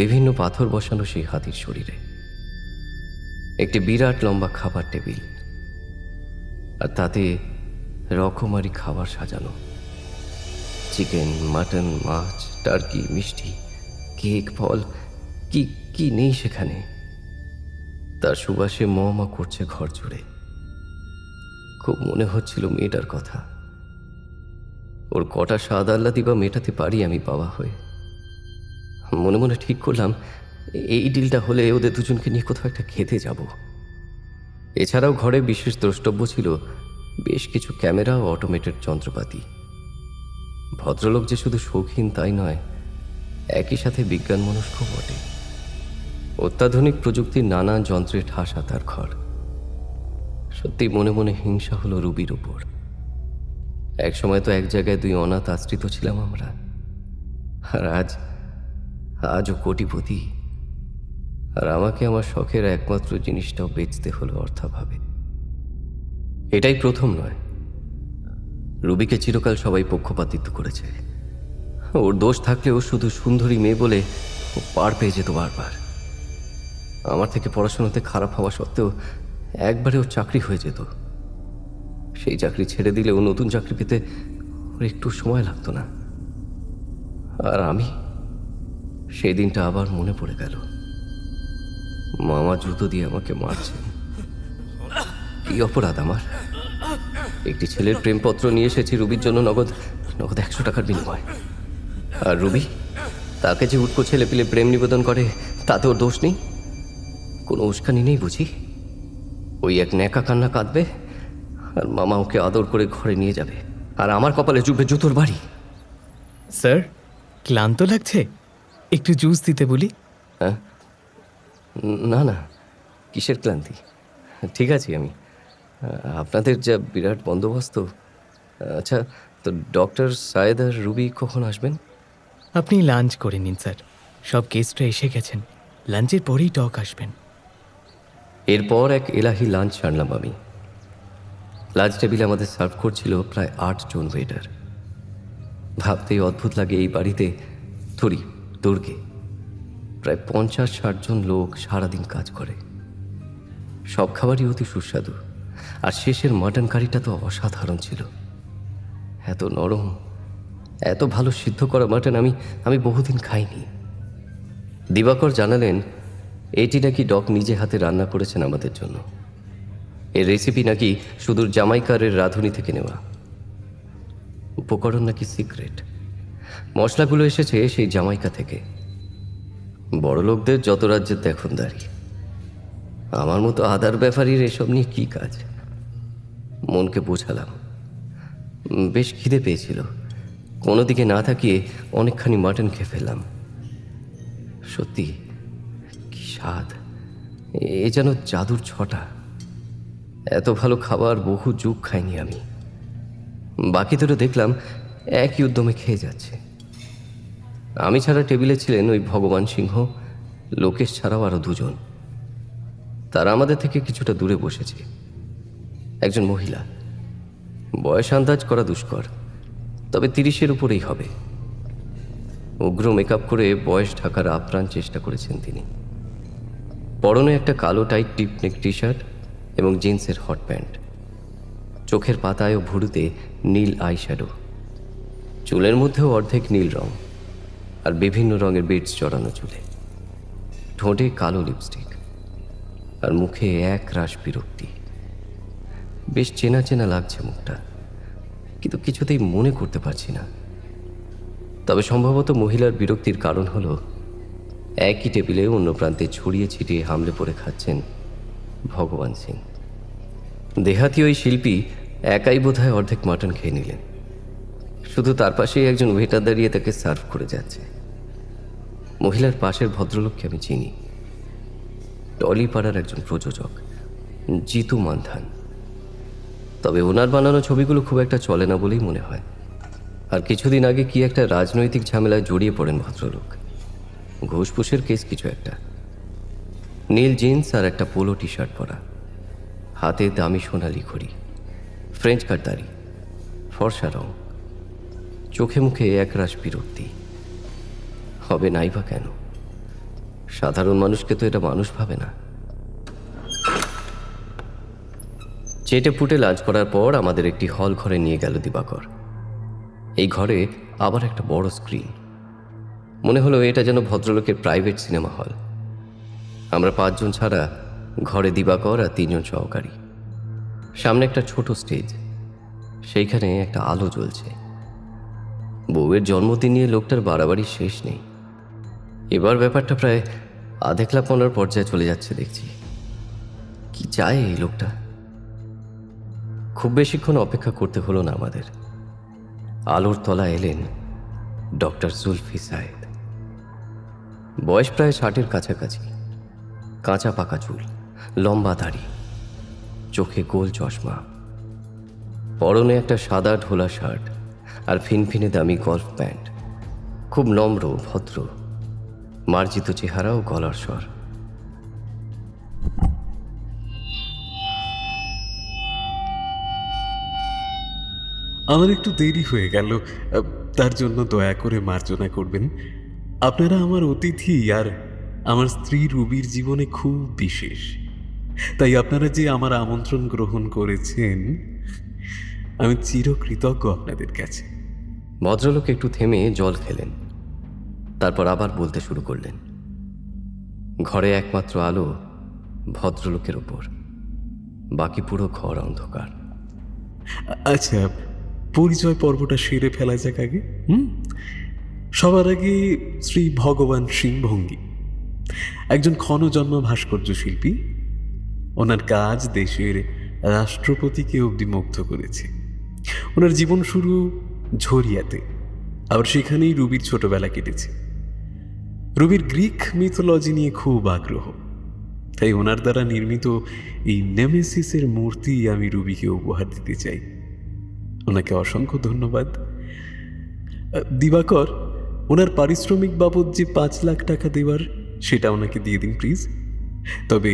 Speaker 9: বিভিন্ন পাথর বসানো সেই হাতির শরীরে, একটি বিরাট লম্বা খাবার টেবিল, আর তাতে রকমারি খাবার সাজানো, চিকেন, মাটন, মাছ, টার্কি, মিষ্টি, কেক, ফল, কি কি নেই সেখানে। তার সুবাসে মা করছে ঘর জুড়ে। খুব মনে হচ্ছিল মেয়েটার কথা। ওর কটা স্বাদ আহ্লাদি বা মেটাতে পারি আমি বাবা হয়ে। মনে মনে ঠিক করলাম এই ডিলটা হলে ওদের দুজনকে নিয়ে কোথাও একটা খেতে যাব। এছাড়াও ঘরে বিশেষ দ্রষ্টব্য ছিল বেশ কিছু ক্যামেরা ও অটোমেটেড যন্ত্রপাতি। ভদ্রলোক যে শুধু শৌখিন তাই নয়, একই সাথে বিজ্ঞান মনস্ক বটে। অত্যাধুনিক প্রযুক্তির নানা যন্ত্রে ঠাসা তার ঘর। সত্যি মনে মনে হিংসা হলো রুবির উপর। একসময় তো এক জায়গায় 2 অনাথ আশ্রিত ছিলাম আমরা, আর আজও কোটিপতি। আর আমাকে আমার শখের একমাত্র জিনিসটাও বেচতে হলো অর্থাভাবে। এটাই প্রথম নয়। রুবিকে চিরকাল সবাই পক্ষপাতিত্ব করেছে। ওর দোষ থাকলেও শুধু সুন্দরী মেয়ে বলে ও পার পেয়ে যেত বারবার। আমার থেকে পড়াশোনাতে খারাপ হওয়া সত্ত্বেও একবারে ওর চাকরি হয়ে যেত। সেই চাকরি ছেড়ে দিলে ও নতুন চাকরি পেতে ওর একটু সময় লাগতো না। আর আমি, সেই দিনটা আবার মনে পড়ে গেল। মামা জুতো দিয়ে আমাকে মারছেন। কি অপরাধ আমার? একটি ছেলের প্রেমপত্র নিয়ে এসেছি রুবির জন্য নগদ 100 টাকার বিনিময়। আর রুবি, তাকে যে উটকো ছেলে পেলে প্রেম নিবেদন করে তাতে ওর দোষ নেই? কোনো উস্কানি নেই বুঝি? ওই এক ন্যাকা কান্না কাঁদবে আর মামা ওকে আদর করে ঘরে নিয়ে যাবে, আর আমার কপালে জুটবে জুতোর বাড়ি।
Speaker 3: স্যার, ক্লান্ত লাগছে? একটু জুস দিতে বলি?
Speaker 9: হ্যাঁ, না না, কিসের ক্লান্তি? ঠিক আছে আমি। আপনাদের যা বিরাট বন্দোবস্ত। আচ্ছা, তো ডক্টর সায়েদ আর রুবি কখন আসবেন?
Speaker 3: আপনি লাঞ্চ করে নিন স্যার, সব গেস্টরা এসে গেছেন। লাঞ্চের পরেই ডক আসবেন।
Speaker 9: এরপর এক এলাহি লাঞ্চ সারলাম আমি। লাঞ্চ টেবিলে আমাদের সার্ভ করছিল প্রায় 8 জন ওয়েটার। ভাবতেই অদ্ভুত লাগে এই বাড়িতে দুর্গে প্রায় 50-60 জন লোক সারাদিন কাজ করে। সব খাবারই অতি সুস্বাদু, আর শেষের মাটন কারিটা তো অসাধারণ ছিল। এত নরম, এত ভালো সিদ্ধ করা মাটন আমি বহুদিন খাইনি। দিবাকর জানালেন এটি নাকি ডক নিজে হাতে রান্না করেছেন আমাদের জন্য। এর রেসিপি নাকি সুদূর জামাইকারের রাঁধুনি থেকে নেওয়া। উপকরণ নাকি সিক্রেট। মশলাগুলো এসেছে সেই জামাইকা থেকে। বড়লোকদের যত রাজ্যের দেখনদারি, আমার মতো আদার ব্যাপারীর এসব নিয়ে কী কাজ? মনকে বোঝালাম। বেশ খিদে পেয়েছিল। কোনো দিকে না তাকিয়ে অনেকখানি মাটন খেয়ে ফেললাম। সত্যি কি স্বাদ! এ যেন জাদুর ছটা। এত ভালো খাবার বহু যুগ খাইনি আমি। বাকি দুটো দেখলাম একই উদ্যমে খেয়ে যাচ্ছে। আমি ছাড়া টেবিলে ছিলেন ওই ভগবান সিংহ, লোকেশ ছাড়াও আরও 2 জন। তারা আমাদের থেকে কিছুটা দূরে বসেছে। একজন মহিলা, বয়স আন্দাজ করা দুষ্কর, তবে 30-এর উপরেই হবে। উগ্র মেকআপ করে বয়স ঢাকার আপ্রাণ চেষ্টা করেছেন তিনি। পরনে একটা কালো টাইট টিপনেক টি শার্ট এবং জিন্সের হট প্যান্ট। চোখের পাতায় ও ভুরুতে নীল আই শ্যাডো। চুলের মধ্যেও অর্ধেক নীল রং, আর বিভিন্ন রঙের বিটস জড়ানো চুলে। ঠোঁটে কালো লিপস্টিক, আর মুখে এক রাশ বিরক্তি। বেশ চেনা চেনা লাগছে মুখটা, কিন্তু কিছুতেই মনে করতে পারছি না। তবে সম্ভবত মহিলার বিরক্তির কারণ হলো একই টেবিলে অন্য প্রান্তে ছড়িয়ে ছিটিয়ে হামলে পড়ে খাচ্ছেন ভগবান সিং। দেহাতি ওই শিল্পী একাই বোধহয় অর্ধেক মাটন খেয়ে নিলেন। শুধু তার পাশেই একজন ওয়েটার দাঁড়িয়ে তাকে সার্ভ করে যাচ্ছে। মহিলার পাশের ভদ্রলোককে আমি চিনি, টলিপাড়ার একজন প্রযোজক, জিতু মান্ধান। তবে ওনার বানানো ছবিগুলো খুব একটা চলে না বলেই মনে হয়। আর কিছুদিন আগে কি একটা রাজনৈতিক ঝামেলায় জড়িয়ে পড়েন ভদ্রলোক, ঘুষপুষের কেস কিছু একটা। নীল জিন্স আর একটা পোলো টি শার্ট পরা, হাতে দামি সোনালি ঘড়ি, ফ্রেঞ্চ কাট দাড়ি, ফর্সা রং, চোখে মুখে একরাশ বিরক্তি। হবে নাই বা কেন? সাধারণ মানুষকে তো এটা মানুষ ভাবে না। চেটে পুটে লাঞ্চ করার পর আমাদের একটি হল ঘরে নিয়ে গেল দিবাকর। এই ঘরে আবার একটা বড় স্ক্রিন। মনে হলো এটা যেন ভদ্রলোকের প্রাইভেট সিনেমা হল। আমরা 5 জন ছাড়া ঘরে দিবাকর আর 3 জন সহকারী। সামনে একটা ছোট স্টেজ, সেইখানে একটা আলো জ্বলছে। বউয়ের জন্মদিন নিয়ে লোকটার বাড়াবাড়ি শেষ নেই। এবার ব্যাপারটা প্রায় আধেকলাপনার পর্যায়ে চলে যাচ্ছে দেখছি। কি চায় এই লোকটা? খুব বেশিক্ষণ অপেক্ষা করতে হলো না আমাদের। আলোর তলা এলেন ডক্টর জুলফি সায়েদ। বয়স প্রায় 60-এর কাছাকাছি, কাঁচা পাকা চুল, লম্বা দাড়ি, চোখে গোল চশমা, পরনে একটা সাদা ঢোলা শার্ট আর ফিনফিনে দামি গল্ফ প্যান্ট। খুব নম্র ভদ্র, মার্জিত চেহারা ও গলার স্বর।
Speaker 10: আমার একটু দেরি হয়ে গেল, তার জন্য দয়া করে মার্জনা করবেন। আপনারা আমার অতিথি আর আমার স্ত্রী রুবির জীবনে খুব বিশেষ। তাই আপনারা যে আমার আমন্ত্রণ গ্রহণ করেছেন, আমি চিরকৃতজ্ঞ আপনাদের কাছে।
Speaker 9: ভদ্রলোক একটু থেমে জল খেলেন, তারপর আবার বলতে শুরু করলেন। ঘরে একমাত্র আলো ভদ্রলোকের ওপর, বাকি পুরো ঘর অন্ধকার।
Speaker 10: আচ্ছা, পরিচয় পর্বটা সেরে ফেলা যাক আগে। সবার আগে শ্রী ভগবান সিংভঙ্গী, একজন ক্ষণজন্ম ভাস্কর্য শিল্পী। ওনার কাজ দেশের রাষ্ট্রপতিকে অবধি মুগ্ধ করেছে। ওনার জীবন শুরু ঝরিয়াতে, আবার সেখানেই রুবির ছোটবেলা কেটেছে। রুবির গ্রিক মিথোলজি নিয়ে খুব আগ্রহ, তাই ওনার দ্বারা নির্মিত এই নেমেসিসের মূর্তি আমি রুবিকে উপহার দিতে চাই। ওনাকে অসংখ্য ধন্যবাদ। দিবাকর, ওনার পারিশ্রমিক বাবদ যে 5 লাখ টাকা দেওয়ার, সেটা ওনাকে দিয়ে দিন প্লিজ। তবে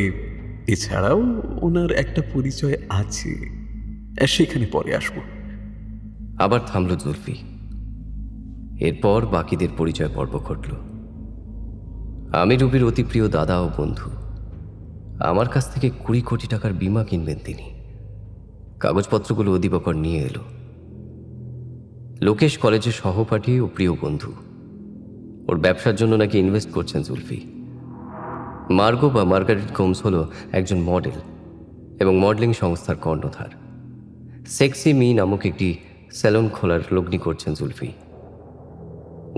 Speaker 10: এছাড়াও ওনার একটা পরিচয় আছে, সেখানে পরে আসবো।
Speaker 9: আবার থামল জুলফি। এরপর বাকিদের পরিচয় পর্ব ঘটল। আমি রুবির অতি প্রিয় দাদা ও বন্ধু। আমার কাছ থেকে 20 কোটি টাকার বীমা কিনবেন তিনি। কাগজপত্রগুলো দিবাকর নিয়ে এলো। লোকেশ কলেজের সহপাঠী ও প্রিয় বন্ধু। ওর ব্যবসার জন্য নাকি ইনভেস্ট করছেন জুলফি। মার্গো বা মার্গারেট গোমস হলো একজন মডেল এবং মডেলিং সংস্থার কর্ণধার। সেক্সি মি নামক একটি স্যালন খোলার লগ্নি করছেন জুলফি।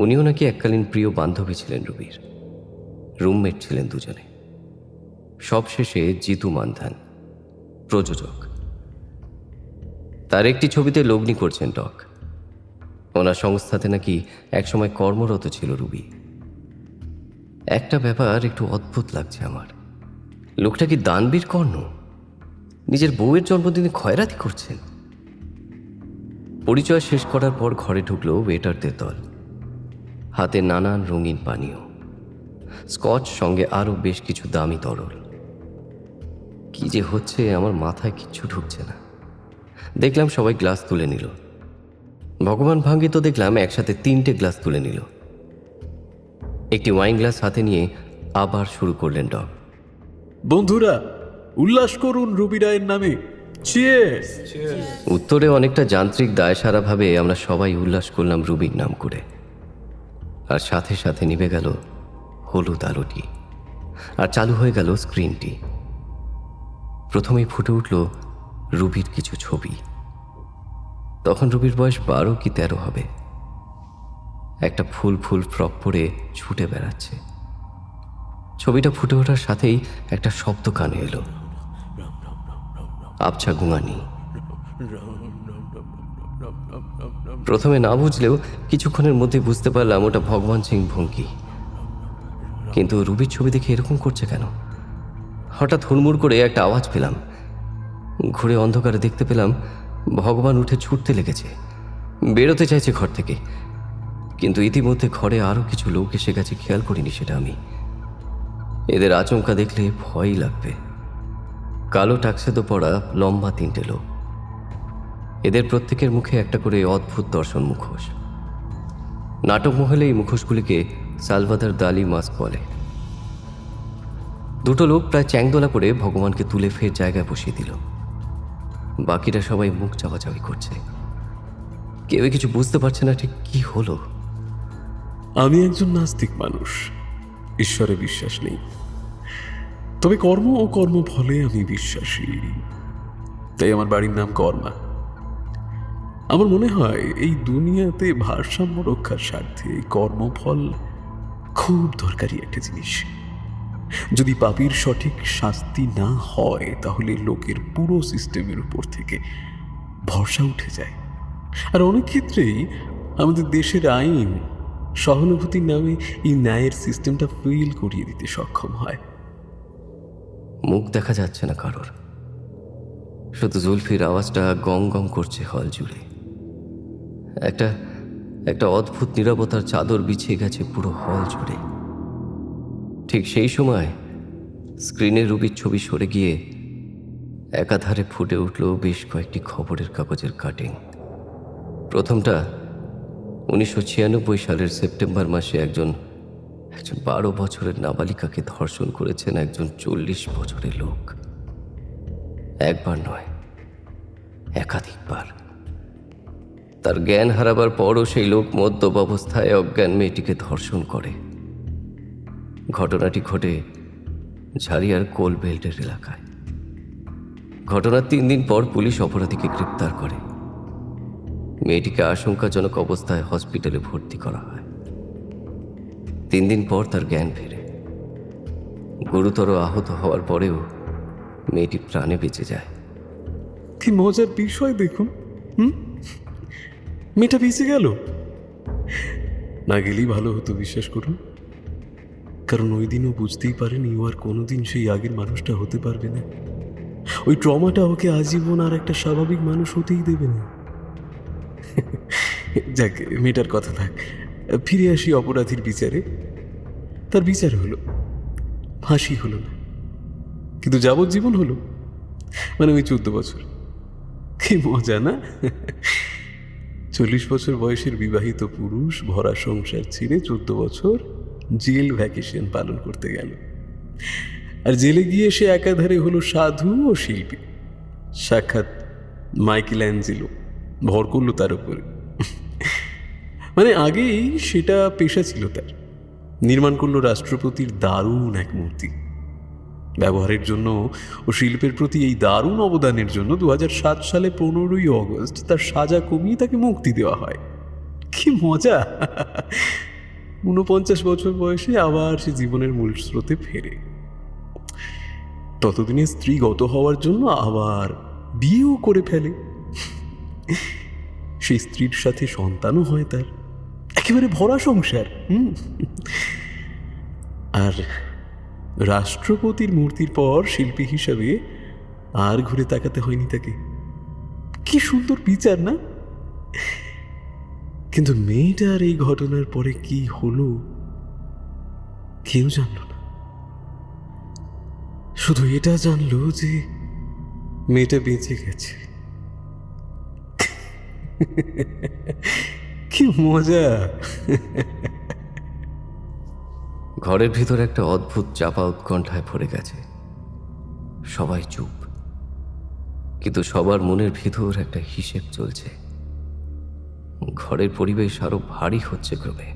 Speaker 9: উনিও নাকি এককালীন প্রিয় বান্ধবী ছিলেন রুবির, রুমমেট ছিলেন দুজনে। সবশেষে জিতু মান্ধান, প্রযোজক। তার একটি ছবিতে লগ্নি করছেন টক। ওনার সংস্থাতে নাকি একসময় কর্মরত ছিল রুবি। একটা ব্যাপার একটু অদ্ভুত লাগছে আমার। লোকটা কি দানবীর কর্ণ? নিজের বউয়ের জন্মদিনে খয়রাতি করছেন। পরিচয় শেষ করার পর ঘরে ঢুকলো ওয়েটারদের দল, হাতে নানান রঙিন পানীয়, স্কচ, সঙ্গে আরও বেশ কিছু দামি তরল। কি যে হচ্ছে আমার মাথায় কিচ্ছু ঢুকছে না। দেখলাম সবাই গ্লাস তুলে নিল। ভগবান ভাঙ্গি তো দেখলাম একসাথে 3টে গ্লাস তুলে নিল। একটি ওয়াইন গ্লাস হাতে নিয়ে আবার শুরু করলেন ডগ।
Speaker 10: বন্ধুরা, উল্লাস করুন রুবি রায়ের নামে। চিয়ার্স।
Speaker 9: উত্তরে অনেকটা যান্ত্রিক দায়সারাভাবে আমরা সবাই উল্লাস করলাম রুবির নাম করে। আর সাথে সাথে নিভে গেল হলুদ আলোটি, আর চালু হয়ে গেল স্ক্রিনটি। প্রথমেই ফুটে উঠল রুবির কিছু ছবি। তখন রুবির বয়স 12 কি 13 হবে। একটা ফুল ফ্রক পরে ছুটে বেড়াচ্ছে। ছবিটা ফুটে ওঠার সাথেই একটা শব্দ কানে এলো, আবছা গুঙানি। প্রথমে না বুঝলেও কিছুক্ষণের মধ্যে বুঝতে পারলাম ওটা ভগবান সিং ভঙ্গি। কিন্তু রুবির ছবি দেখে এরকম করছে কেন? হঠাৎ হুড়মুড় করে একটা আওয়াজ পেলাম। ঘুরে অন্ধকারে দেখতে পেলাম ভগবান উঠে ছুটতে লেগেছে, বেরোতে চাইছে ঘর থেকে। কিন্তু ইতিমধ্যে ঘরে আরও কিছু লোক এসে গেছে, খেয়াল করিনি সেটা আমি। এদের আচমকা দেখলে ভয়ই লাগবে। কালো টাকসেদো পরা লম্বা 3টে লোক। এদের প্রত্যেকের মুখে একটা করে অদ্ভুত দর্শন মুখোশ। নাটক মহলে এই মুখোশগুলিকে সালভাদর দালি মাস্ক বলে। দুটো লোক প্রায় চ্যাংদোলা করে ভগবানকে তুলে ফের জায়গায় বসিয়ে দিল। বাকিরা সবাই মুখ চাওয়াচাওয়ি করছে, কেউ কিছু বুঝতে পারছে না ঠিক কি হলো।
Speaker 10: আমি একজন নাস্তিক মানুষ, ঈশ্বরে বিশ্বাস নেই, তবে কর্ম ও কর্মফলে আমি বিশ্বাসী। তাই আমার বাড়ির নাম কর্মা। আমার মনে হয় এই দুনিয়াতে ভারসাম্য রক্ষার স্বার্থে কর্মফল খুব দরকারি একটা জিনিস। যদি পাপীর সঠিক শাস্তি না হয় তাহলে লোকের পুরো সিস্টেমের উপর থেকে ভরসা উঠে যায়। আর অনেক ক্ষেত্রেই আমাদের দেশের আইন সহানুভূতির নামে এই ন্যায়ের সিস্টেমটা ফেল করিয়ে দিতে সক্ষম হয়।
Speaker 9: মুখ দেখা যাচ্ছে না কারোর, শুধু জুলফির আওয়াজটা গং গং করছে হল জুড়ে। একটা অদ্ভুত নীরবতার চাদর বিছিয়ে গেছে পুরো হল জুড়ে। ঠিক সেই সময় স্ক্রিনে রুবির ছবি সরে গিয়ে একাধারে ফুটে উঠল বেশ কয়েকটি খবরের কাগজের কাটিং। প্রথমটা 1996 সালের সেপ্টেম্বর মাসে একজন 12 বছরের নাবালিকাকে ধর্ষণ করেছেন একজন 40 বছরের লোক। একবার নয়, একাধিকবার। তার জ্ঞান হারাবার পরও সেই লোক মদ্যপ অবস্থায় অজ্ঞান মেয়েটিকে ধর্ষণ করে। ঘটনাটি ঘটে ঝাড়িয়ার কোল বেল্টের এলাকায়। ঘটনার 3 দিন পর পুলিশ অপরাধীকে গ্রেপ্তার করে। মেয়েটিকে আশঙ্কাজনক অবস্থায় হসপিটালে ভর্তি করা হয়। 3 দিন পর তার জ্ঞান ফেরে। গুরুতর আহত হওয়ার পরেও মেয়েটি প্রাণে বেঁচে যায়।
Speaker 10: কি মজার বিষয় দেখুন। মেয়েটা বেঁচে গেল। না গেলেই ভালো হতো, বিশ্বাস করুন। কারণ ওই দিনও বুঝতেই পারেনি ও আর কোনোদিন সেই আগের মানুষটা হতে পারবে না। ওই ট্রমাটা ওকে আজীবন আর একটা স্বাভাবিক মানুষ হতেই দেবে না। যাক, মেয়েটার কথা থাক, ফিরে আসি অপরাধীর বিচারে। তার বিচার হলো, ফাঁসি হলো না, কিন্তু যাবজ্জীবন হলো। মানে ওই 14 বছর। কি মজা না? 40 বছর বয়সের বিবাহিত পুরুষ ভরা সংসার ছেড়ে 14 বছর জেল ভ্যাকেশন পালন করতে গেল। আর জেলে গিয়ে সে একাধারে হলো সাধু ও শিল্পী। সাক্ষাৎ মাইকেল অ্যাঞ্জেলো ভর করলো তার উপরে। মানে আগেই সেটা পেশা ছিল তার। নির্মাণ করলো রাষ্ট্রপতির দারুণ এক মূর্তি। ব্যবহারের জন্য ও শিল্পের প্রতি এই দারুণ অবদানের জন্য 2007 সালে 15ই অগস্ট তার সাজা কমিয়ে তাকে মুক্তি দেওয়া হয়। কি মজা! 49 বছর বয়সে আবার সে জীবনের মূল স্রোতে ফেরে। ততদিনে স্ত্রী গত হওয়ার জন্য আবার বিয়েও করে ফেলে। সেই স্ত্রীর সাথে সন্তানও হয় তার। একেবারে ভরা সংসার। আর রাষ্ট্রপতির মূর্তির পর শিল্পী হিসাবে আর ঘুরে তাকাতে হয়নি তাকে। কি সুন্দর বিচার না? কিন্তু মেয়েটার এই ঘটনার পরে কি হলো কেউ জানল না। শুধু এটা জানলো যে মেয়েটা বেঁচে গেছে। কি মজা!
Speaker 9: ঘরের ভিতর একটা অদ্ভুত চাপা উৎকণ্ঠায় ভরে গেছে। সবাই চুপ, কিন্তু সবার মনের ভিতর একটা হিসেব চলছে। ঘরের পরিবেশ আরো ভারী হচ্ছে ক্রমে।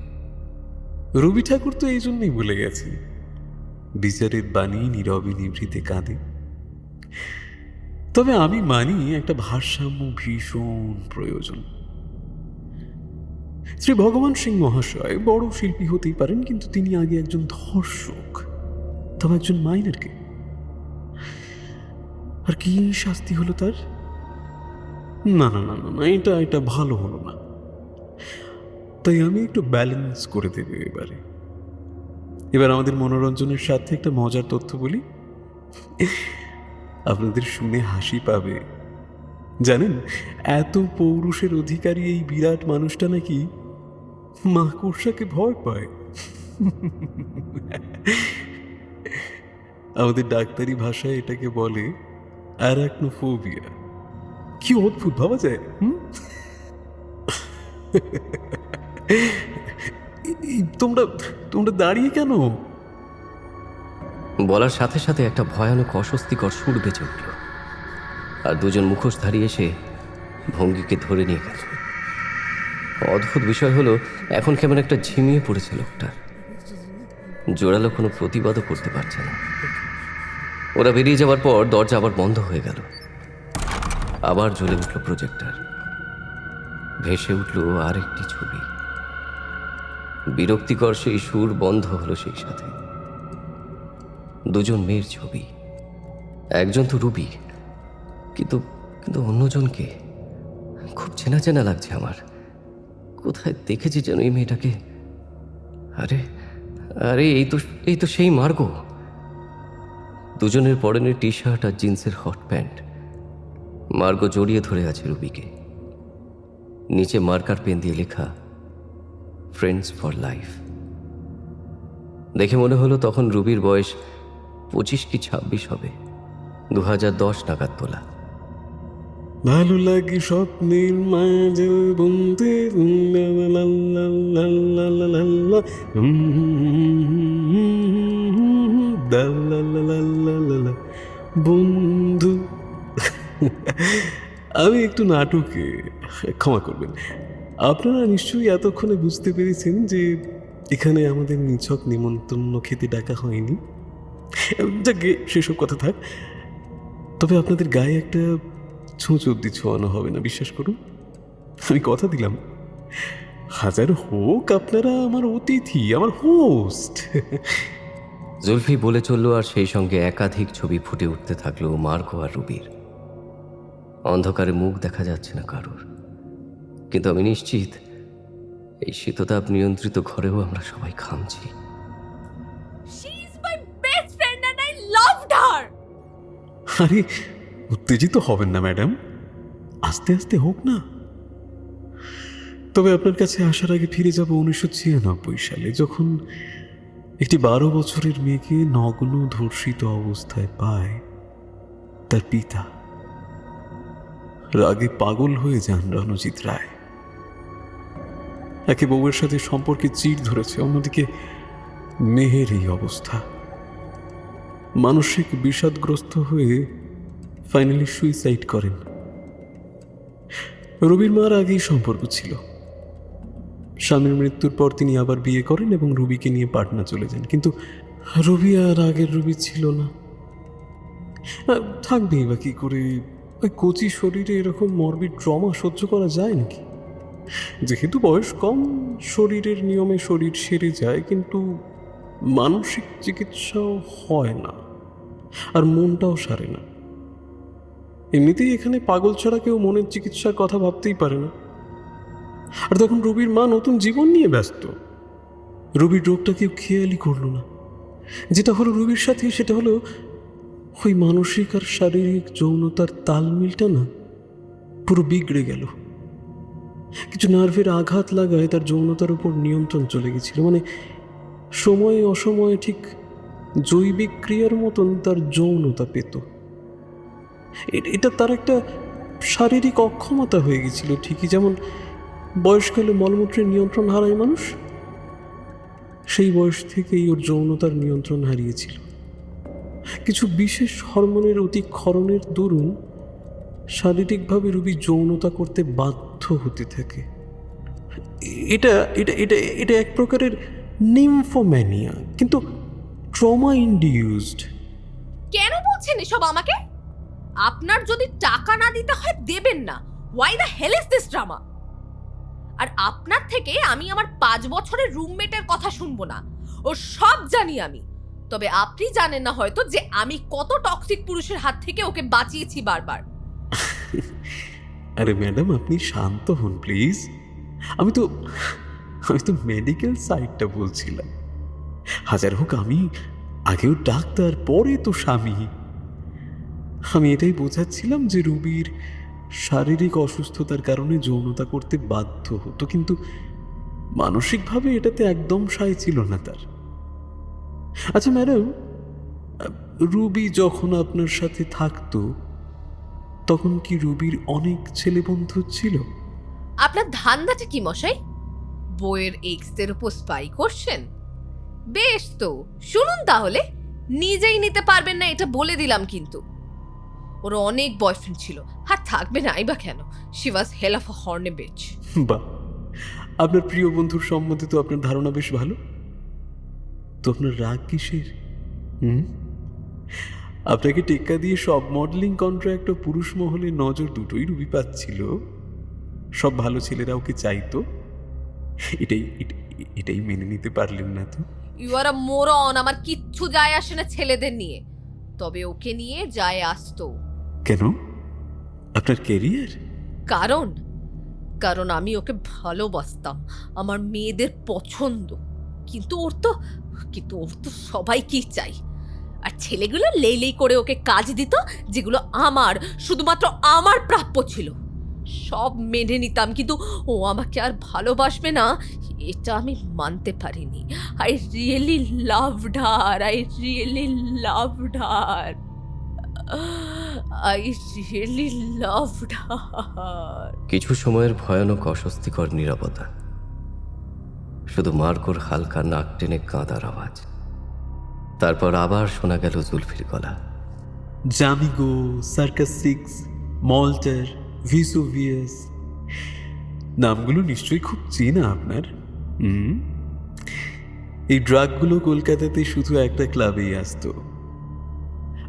Speaker 10: রবি ঠাকুর তো এই জন্যই বলে গেছে, বিচারের বাণী নীরবে নিভৃতে কাঁদে। তবে আমি মানি একটা ভারসাম্য ভীষণ প্রয়োজন। শ্রী ভগবান সিং মহাশয় বড় শিল্পী হতেই পারেন, কিন্তু তিনি আগে একজন ধর্ষক, তবে একজন মাইনারকে। আর কি শাস্তি হলো তার? না না না না, এটা ভালো হলো না। তাই আমি একটু ব্যালেন্স করে দেব এবারে।
Speaker 2: এবার আমাদের মনোরঞ্জনের সাথে একটা মজার তথ্য বলি, আপনাদের শুনে হাসি পাবে। জানেন, এত পৌরুষের অধিকারী এই বিরাট মানুষটা নাকি মাকড়সাকে ভয় পায়। আমাদের ডাক্তারি ভাষায় এটাকে বলে অ্যারাকনোফোবিয়া। কি অদ্ভুত ভাবা যায়। তোমরা তোমরা দাঁড়িয়ে কেন?
Speaker 9: বলার সাথে সাথে একটা ভয়ানক অস্বস্তিকর সুর বেঁচে উঠল, আর দুজন মুখোশধারী এসে ভঙ্গিকে ধরে নিয়ে গেল। অদ্ভুত বিষয় হলো, এখন কেমন একটা ঝিমিয়ে পড়েছে লোকটা, জোরালো কোনো প্রতিবাদও করতে পারছে না। ওরা বেরিয়ে যাওয়ার পর দরজা আবার বন্ধ হয়ে গেল। আবার জ্বলে উঠল প্রজেক্টর, ভেসে উঠল আরেকটি ছবি। বিরক্তিকর সেই সুর বন্ধ হলো সেই সাথে। দুজন মেয়ের ছবি, একজন তো রুবি, কিন্তু কিন্তু অন্যজনকে খুব চেনা চেনা লাগছে আমার। কোথায় দেখেছি যেন এই মেয়েটাকে। আরে আরে এই তো সেই মার্গ। দুজনের পরনের টি শার্ট আর জিন্সের হট প্যান্ট। মার্গ জড়িয়ে ধরে আছে রুবিকে, নিচে মার্কার পেন দিয়ে লেখা ফ্রেন্ডস ফর লাইফ। দেখে মনে হলো তখন রুবির বয়স 25 কি 26 হবে, 2010 নাগাদ তোলা।
Speaker 2: ভালো লাগে স্বপ্নের মাঝে বন্ধে বন্ধু। আমি একটু নাটকে, ক্ষমা করবেন। আপনারা নিশ্চয়ই এতক্ষণে বুঝতে পেরেছেন যে এখানে আমাদের নিছক নিমন্ত্রণ খেতে ডাকা হয়নি। যাকে সেসব কথা থাক, তবে আপনাদের গায়ে একটা ছোঁচ অব্দি ছোঁয়ানো হবে না, বিশ্বাস করুন। আমি কথা দিলাম, হাজার হোক আপনারা আমার অতিথি, আমার হোস্ট।
Speaker 9: জুলফি বলে চলল, আর সেই সঙ্গে একাধিক ছবি ফুটে উঠতে থাকলো মার্গো আর রুবির। অন্ধকারে মুখ দেখা যাচ্ছে না কারোর, কিন্তু আমি নিশ্চিত এই শীততাপ নিয়ন্ত্রিত ঘরেও আমরা সবাই ঘামছি।
Speaker 2: আরে উত্তেজিত হবেন না ম্যাডাম, আস্তে আস্তে হোক না। তবে আপনার কাছে আসার আগে ফিরে যাব 1996 সালে, যখন একটি 12 বছরের মেয়েকে নগ্ন ধর্ষিত অবস্থায় পায় তার পিতা। রাগে পাগল হয়ে যান রণজিৎ রায়। একে বউয়ের সাথে সম্পর্কে চিড় ধরেছে, অন্যদিকে মেহের এই অবস্থা। মানসিক বিষাদগ্রস্ত হয়ে ফাইনালি সুইসাইড করেন। রবির মার আগেই সম্পর্ক ছিল। স্বামীর মৃত্যুর পর তিনি আবার বিয়ে করেন এবং রবিকে নিয়ে পাটনা চলে যান, কিন্তু রবি আর আগের রবি ছিল না। থাকবেই বা কি করে? ওই কচি শরীরে এরকম মরবিড ট্রমা সহ্য করা যায় নাকি? যেহেতু বয়স কম, শরীরের নিয়মে শরীর সেরে যায়, কিন্তু মানসিক চিকিৎসাও হয় না, আর মনটাও সারে না। এমনিতেই এখানে পাগল ছাড়া কেউ মনের চিকিৎসার কথা ভাবতেই পারে না। আর তখন রবির মা নতুন জীবন নিয়ে ব্যস্ত। রবির রোগটা কেউ খেয়ালই করলো না। যেটা হলো রবির সাথে, সেটা হলো ওই মানসিক আর শারীরিক যৌনতার তালমিলটা না পুরো বিগড়ে গেল। কিছু নার্ভের আঘাত লাগায় তার যৌনতার উপর নিয়ন্ত্রণ চলে গেছিল। মানে সময়ে অসময়ে ঠিক জৈবিক ক্রিয়ার মতন তার যৌনতা পেত। এটা তার একটা শারীরিক অক্ষমতা হয়ে গেছিল, ঠিকই যেমন বয়সকালে মলমূত্রের নিয়ন্ত্রণ হারায় মানুষ, সেই বয়স থেকেই ওর যৌনতার নিয়ন্ত্রণ হারিয়েছিল। কিছু বিশেষ হরমোনের অতিক্ষরণের দরুন শারীরিকভাবে রুবি যৌনতা করতে বাধ্য হতে থাকে। এটা এটা এটা এটা এক প্রকারের নিম্ফোম্যানিয়া, কিন্তু ট্রমা ইনডিউসড।
Speaker 11: কেন বলছেন এসব আমাকে? আপনার যদি টাকা না দিতে হয় দেবেন না। Why the hell is this drama? আর আপনার থেকে আমি আমার 5 বছরের রুমমেটের কথা শুনবো না, ও সব জানি আমি। তবে আপনি জানেন না হয়তো যে আমি কত টক্সিক পুরুষের হাত থেকে ওকে বাঁচিয়েছি বারবার।
Speaker 2: আরে ম্যাডাম, আপনি শান্ত হন প্লিজ। আমি তো মেডিকেল সাইডটা বলছিলাম। হাজার হোক আমি আগেও ডাক্তার, পরে তো স্বামী। আমি এটাই বোঝাচ্ছিলাম যে রুবির শারীরিক অসুস্থতার কারণে যৌনতা করতে বাধ্য হতো, কিন্তু মানসিকভাবে এটাতে একদম সায় ছিল না তার। আচ্ছা ম্যাডাম, রুবি যখন আপনার সাথে থাকতো তখন কি রুবির অনেক ছেলে বন্ধু ছিল?
Speaker 11: আপনার ধান্দাটা কি মশাই? বইয়ের এক্সদের উপর স্পাই করছেন? বেশ তো, শুনুন তাহলে। নিজেই নিতে পারবেন না এটা বলে দিলাম, কিন্তু ওর অনেক বয়ফ্রেন্ড ছিল। আর থাকবে নাই বা কেন? She was hell of a horny bitch.
Speaker 2: বাহ, আপনার প্রিয় বন্ধুর সম্বন্ধে তো আপনার ধারণা বেশ ভালো। তো আপনার রাগ কিসের? আপনাকে টেক্কা দিয়ে সব মডেলিং কন্ট্রাক্ট ও পুরুষ মহলে নজর দুটোই রুবি পাচ্ছিল। সব ভালো ছেলেরা ওকে চাইতো। এটাই মেনে নিতে পারলেন না তো?
Speaker 11: ইউ আর আ মোরন। আমার কিচ্ছু যায় আসে না ছেলেদের নিয়ে, তবে ওকে নিয়ে যায় আসতো।
Speaker 2: কেন? আপনার ক্যারিয়ার?
Speaker 11: কারণ আমি ওকে ভালোবাসতাম, আমার মেয়েদের পছন্দ। কিন্তু ওর তো সবাই কি চাই, আর ছেলেগুলো লেই করে ওকে কাজ দিত যেগুলো শুধুমাত্র আমার প্রাপ্য ছিল। সব মেনে নিতাম, কিন্তু ও আমাকে আর ভালোবাসবে না এটা আমি মানতে পারিনি। I really loved her.
Speaker 9: কিছু সময়ের ভয়ানক অস্বস্তিকর নীরবতা, শুধু মার্কোর হালকা নাক টেনে কাঁদার আওয়াজ। তারপর আবার শোনা গেল জুলফির গলা।
Speaker 2: জামিগো, সার্কাস 6, মল্টার, ভিসুভিয়াস, নামগুলো নিশ্চয়ই খুব চেনা আপনার। এই ড্রাগগুলো কলকাতাতে শুধু একটা ক্লাবেই আসতো,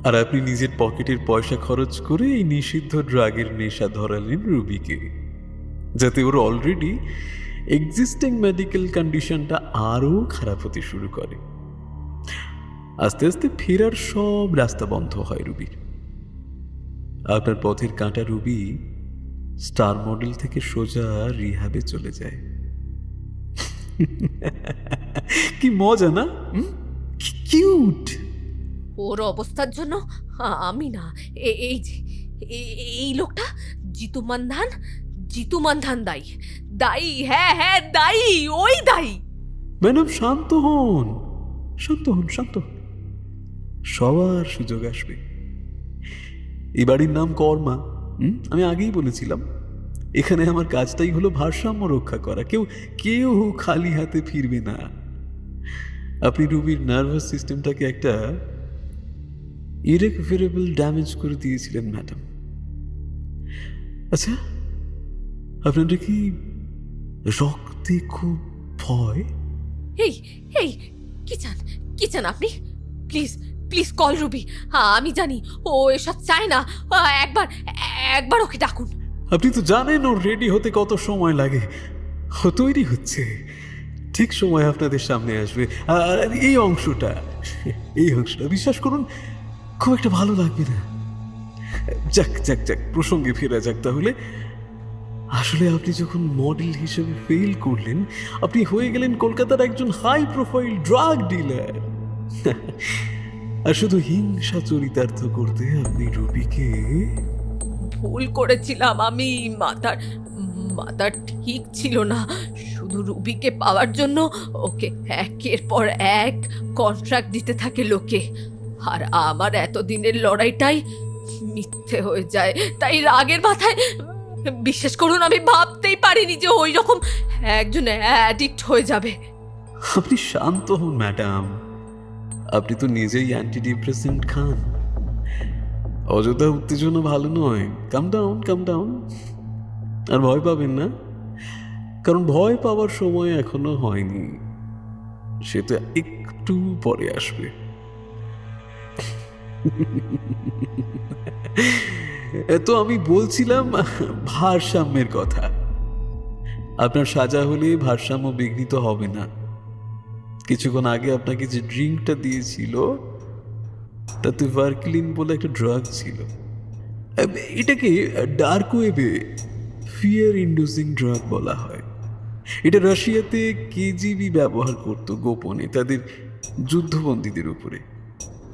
Speaker 2: আর আপনি নিজের পকেটের পয়সা খরচ করে এই নিষিদ্ধ ড্রাগের নেশা ধরালেন রুবিকে, যাতে ওর অলরেডি এক্সিস্টিং মেডিকেল কন্ডিশনটা আরও খারাপ হতে শুরু করে। আস্তে আস্তে ফেরার সব রাস্তা বন্ধ হয় রুবির। আপনার পথের কাঁটা রুবি স্টার মডেল থেকে সোজা রিহাবে চলে যায়। কি মজা না? কিউট।
Speaker 11: ওর অবস্থার জন্য আমি না, এই লোকটা জিতু মান্ধান দায়ী। হ্যাঁ দায়ী, ওই দায়ী।
Speaker 2: ম্যাডাম শান্ত হন। সবার সুযোগ আসবে। এই বাড়ির নাম কর্মা। আমি আগেই বলেছিলাম, এখানে আমার কাজটাই হলো ভারসাম্য রক্ষা করা। কেউ খালি হাতে ফিরবে না। আপনি রুবির নার্ভাস সিস্টেমটাকে একটা ইরেকভারেবল ড্যামেজ করে দিয়েছিলেন ম্যাডাম। আচ্ছা, আপনাদের কি রক্তে খুব ভয়?
Speaker 11: এই কি চান আপনি? Please call Ruby. আমি জানি ও এসব চায় না। একবার ওকে ডাকুন।
Speaker 2: আপনি তো জানেন ওর রেডি হতে কত সময় লাগে। ও তৈরি হচ্ছে, ঠিক সময় আপনাদের সামনে আসবে। আর এই অংশটা বিশ্বাস করুন খুব একটা ভালো লাগবে না। যাক প্রসঙ্গে ফেরা যাক তাহলে। আসলে আপনি যখন মডেল হিসেবে ফেল করলেন, আপনি হয়ে গেলেন কলকাতার একজন হাই প্রোফাইল ড্রাগ ডিলার। আর শুধু হিংসা চরিতার্থ করতে আপনি রুবিকে...
Speaker 11: ভুল করেছিলাম আমি। মাথা ঠিক ছিল না। শুধু রুবিকে পাওয়ার জন্য ওকে একের পর এক কন্ট্রাক্ট দিতে থাকে লোকে, আর আমার এতদিনের লড়াইটাই মিথ্যে হয়ে যায়। তাই রাগের মাথায়, বিশ্বাস করুন, আমি ভাবতেই পারিনি যে ওই রকম একজন অ্যাডিক্ট হয়ে যাবে।
Speaker 2: আপনি শান্ত হন ম্যাডাম। আপনি তো নিজেই অ্যান্টি ডিপ্রেসেন্ট খান। অযথা উত্তেজনা ভালো নয়। কাম ডাউন। আর ভয় পাবেন না, কারণ ভয় পাওয়ার সময় এখনো হয়নি। সেটা একটু পরে আসবে। তো আমি বলছিলাম ভারসাম্যের কথা। আপনার সাজা হলে ভারসাম্য বিঘ্নিত হবে না। কিছুক্ষণ আগে আপনাকে যে ড্রিঙ্কটা দিয়েছিল তাতে ভার্কলিন বলে একটা ড্রাগ ছিল। এটাকে ডার্ক ওয়েবে ফিয়ার ইন্ডিউসিং ড্রাগ বলা হয়। এটা রাশিয়াতে কেজিবি ব্যবহার করত গোপনে তাদের যুদ্ধবন্দীদের উপরে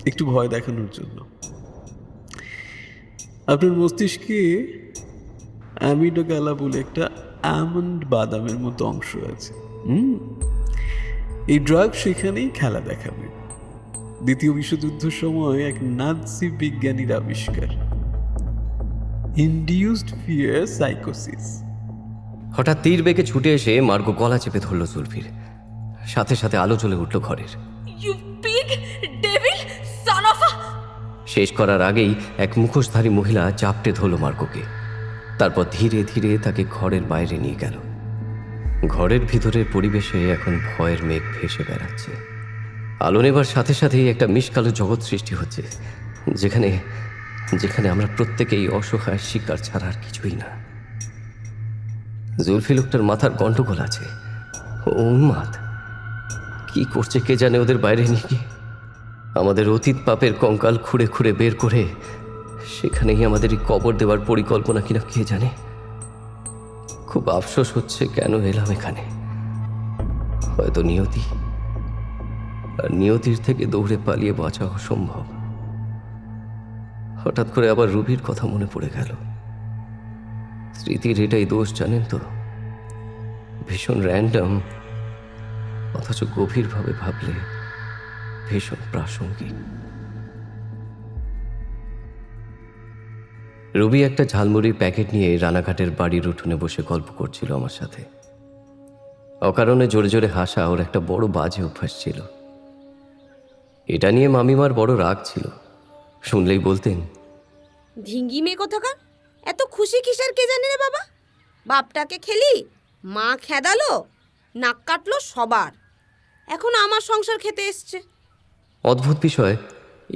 Speaker 2: একটু ভয় দেখানোর জন্য। আপনার মস্তিষ্কে অ্যামিডোগালা বলে একটা আমন্ড বাদামের মতো অংশ আছে। এই ড্রাগ সেখানেই খেলা দেখাবে। দ্বিতীয় বিশ্বযুদ্ধের সময় এক নাৎসি বিজ্ঞানীর আবিষ্কার, ইনডিউসড ফিয়ার সাইকোসিস।
Speaker 9: হঠাৎ তীর বেগে ছুটে এসে মার্গো গলা চেপে ধরল জুলফির। সাথে সাথে আলো জ্বলে উঠল ঘরের।
Speaker 11: You pig devil son of a.
Speaker 9: শেষ করার আগেই এক মুখোশধারী মহিলা চাপটে ধরল মার্গোকে। তারপর ধীরে ধীরে তাকে ঘরের বাইরে নিয়ে গেল। ঘরের ভিতরের পরিবেশে এখন ভয়ের মেঘ ভেসে বেড়াচ্ছে। আলো নেবার সাথে সাথেই একটা মিশকালো জগৎ সৃষ্টি হচ্ছে, যেখানে যেখানে আমরা প্রত্যেকেই অসহায় শিকার ছাড়া আর কিছুই না। জুলফি লোকটার মাথার গন্ডগোল আছে, ও উন্মাদ। কি করছে কে জানে ওদের বাইরে নিয়ে গিয়ে। আমাদের অতীত পাপের কঙ্কাল খুঁড়ে খুঁড়ে বের করে সেখানেই আমাদের কবর দেওয়ার পরিকল্পনা কিনা কে জানে। খুব আফসোস হচ্ছে কেন এলাম এখানে। হয়তো নিয়তি, আর নিয়তির থেকে দৌড়ে পালিয়ে বাঁচা অসম্ভব। হঠাৎ করে আবার রুবির কথা মনে পড়ে গেল। স্মৃতির এটাই দোষ, জানেন তো, ভীষণ র্যান্ডম, অথচ গভীরভাবে ভাবলে ভীষণ প্রাসঙ্গিক। রবি একটা ঝালমুড়ির প্যাকেট নিয়ে রানাঘাটের বাড়ির উঠোনে বসে গল্প করছিল আমার সাথে। অকারণে জোরে জোরে হাসা ওর একটা বড় বাজে অভ্যাস ছিল। এটা নিয়ে মামিমার বড় রাগ ছিল। শুনলেই বলতেন,
Speaker 4: ঢিঙ্গি মেয়ে কোথাকার, এত খুশি কিসের কে জানি রে বাবা। বাপটাকে খেলি, মা খেদালো, নাক কাটলো সবার, এখন আমার সংসার খেতে এসছে।
Speaker 9: অদ্ভুত বিষয়,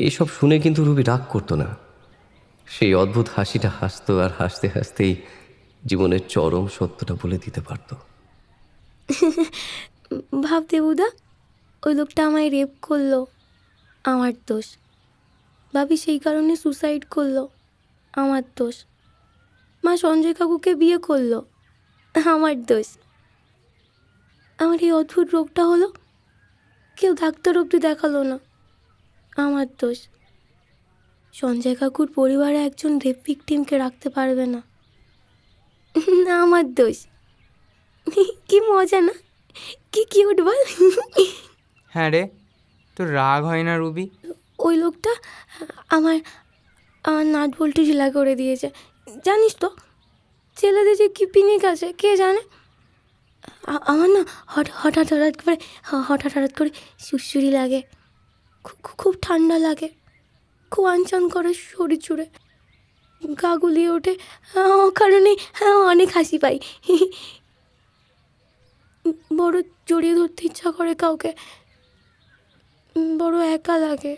Speaker 9: এসব শুনে কিন্তু রুবি রাগ করতো না। সেই অদ্ভুত হাসিটা হাসতো, আর হাসতে হাসতেই জীবনের চরম সত্যটা বলে দিতে পারত।
Speaker 12: ভাব দেবুদা, ওই লোকটা আমায় রেপ করলো, আমার দোষ। ভাবি সেই কারণে সুসাইড করলো, আমার দোষ। মা সঞ্জয় কাকুকে বিয়ে করলো, আমার দোষ। আমার এই অদ্ভুত রোগটা হলো, কেউ ডাক্তার অবধি দেখালো না, আমার দোষ। সঞ্জয় কাকুর পরিবারে একজন রেপ ভিকটিমকে রাখতে পারবে না, আমার দোষ। কি মজা না, কি কিউট বল।
Speaker 13: হ্যাঁ রে, তোর রাগ হয় না রুবি?
Speaker 12: ওই লোকটা আমার আমার নাট বল্টু ঢিলা করে দিয়েছে, জানিস তো। ছেলেদের যে কি পিনিক আছে কে জানে। আমার না হঠাৎ হঠাৎ করে সুরসুরি লাগে, খুব ঠান্ডা লাগে, খুব আনচান করে শরীর চুড়ে, গা গুলিয়ে ওঠে। কারণে অনেক হাসি পাই। বড় জড়িয়ে ধরতে ইচ্ছা করে কাউকে, বড় একা লাগে,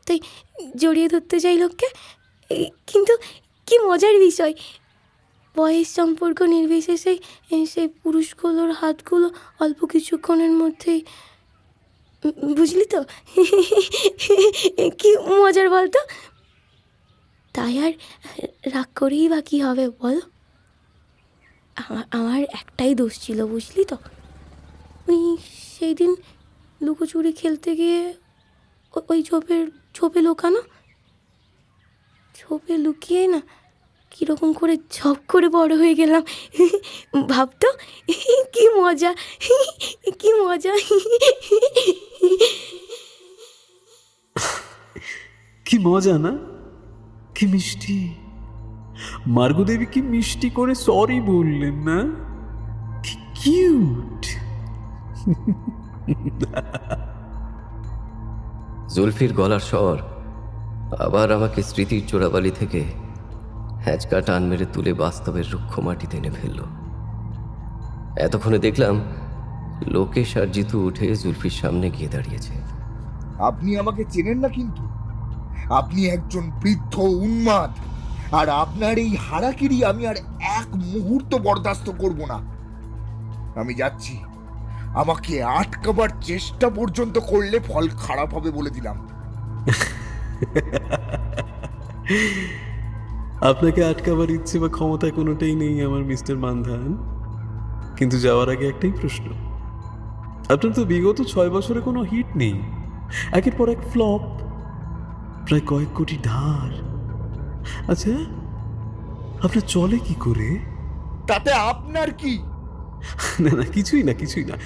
Speaker 12: তাই জড়িয়ে ধরতে চাই লোককে। কিন্তু কি মজার বিষয়, বয়স সম্পর্ক নির্বিশেষে সেই পুরুষগুলোর হাতগুলো অল্প কিছুক্ষণের মধ্যেই, বুঝলি তো, কি মজার বলতো। তাই আর রাগ করেই বা কী হবে বল। আমার একটাই দোষ ছিল, বুঝলি তো। ওই সেই দিন লুকোচুরি খেলতে গিয়ে ওই ঝোপে লুকানো, ঝোপে লুকিয়ে না কীরকম করে ঝপ করে বড় হয়ে গেলাম। ভাবতো কি মজা, কি মজা।
Speaker 2: কি মজা না, কি মিষ্টি। মার্গদেবী কি মিষ্টি করে সরি বললেন না, কি কিউট।
Speaker 9: জুলফির গলার স্বর আবার আমাকে স্মৃতির চোরাবালি থেকে হ্যাঁচকা টান মেরে তুলে বাস্তবের রুক্ষ মাটিতে এনে ফেলল। এতক্ষণে দেখলাম লোকেশ আর জিতু উঠে জুলফির সামনে গিয়ে দাঁড়িয়েছে।
Speaker 14: আপনি আমাকে চেনেন না, কিন্তু আপনি একজন বৃদ্ধ উন্মাদ, আর আপনার এই হারাকিরি আমি আর এক মুহূর্ত বরদাস্ত করব না। আমি যাচ্ছি, আমাকে আটকাবার চেষ্টা পর্যন্ত করলে ফল খারাপ হবে বলে দিলাম।
Speaker 2: আপনাকে আটকাবার ইচ্ছে বা ক্ষমতা কোনোটাই নেই আমার মিস্টার মান্ধান। কিন্তু যাওয়ার আগে একটাই প্রশ্ন,
Speaker 10: আপনার তো বিগত 6 বছরে কোনো হিট নেই, একের পর এক ফ্লপ, প্রায় কয়েক কোটি ধার। আচ্ছা, আপনার চলে কি করে?
Speaker 14: তাতে আপনার কি?
Speaker 10: না না, কিছুই না, কিছুই না।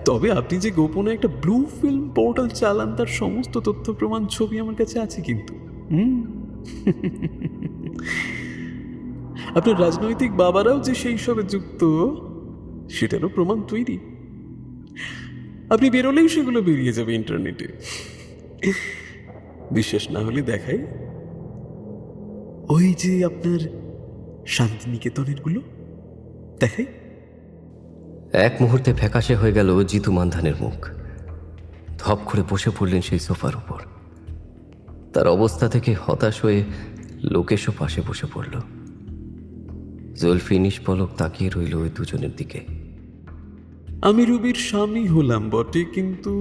Speaker 10: তবে আপনি যে গোপনে একটা ব্লু ফিল্ম পোর্টাল চালান, তার সমস্ত তথ্য প্রমাণ ছবি আমার কাছে আছে কিন্তু। আপনার রাজনৈতিক বাবারাও যে সেই সবে যুক্ত, সেটারও প্রমাণ তৈরি। আপনি বেরোলেই সেগুলো বেরিয়ে যাবে ইন্টারনেটে। বিশ্বাস না হলে দেখাই, ওই যে আপনার শান্তিনিকেতনের গুলো দেখাই।
Speaker 9: এক মুহূর্তে ফ্যাকাশে হয়ে গেল জিতু মান্ধানের মুখ। ধপ করে বসে পড়লেন সেই সোফার উপর। তার অবস্থা থেকে হতাশ হয়ে লোকেশও পাশে বসে পড়ল। জুলফি নিষ্পলক তাকিয়ে রইল ওই দুজনের দিকে।
Speaker 10: আমি রুবির স্বামী হলাম বটে, কিন্তু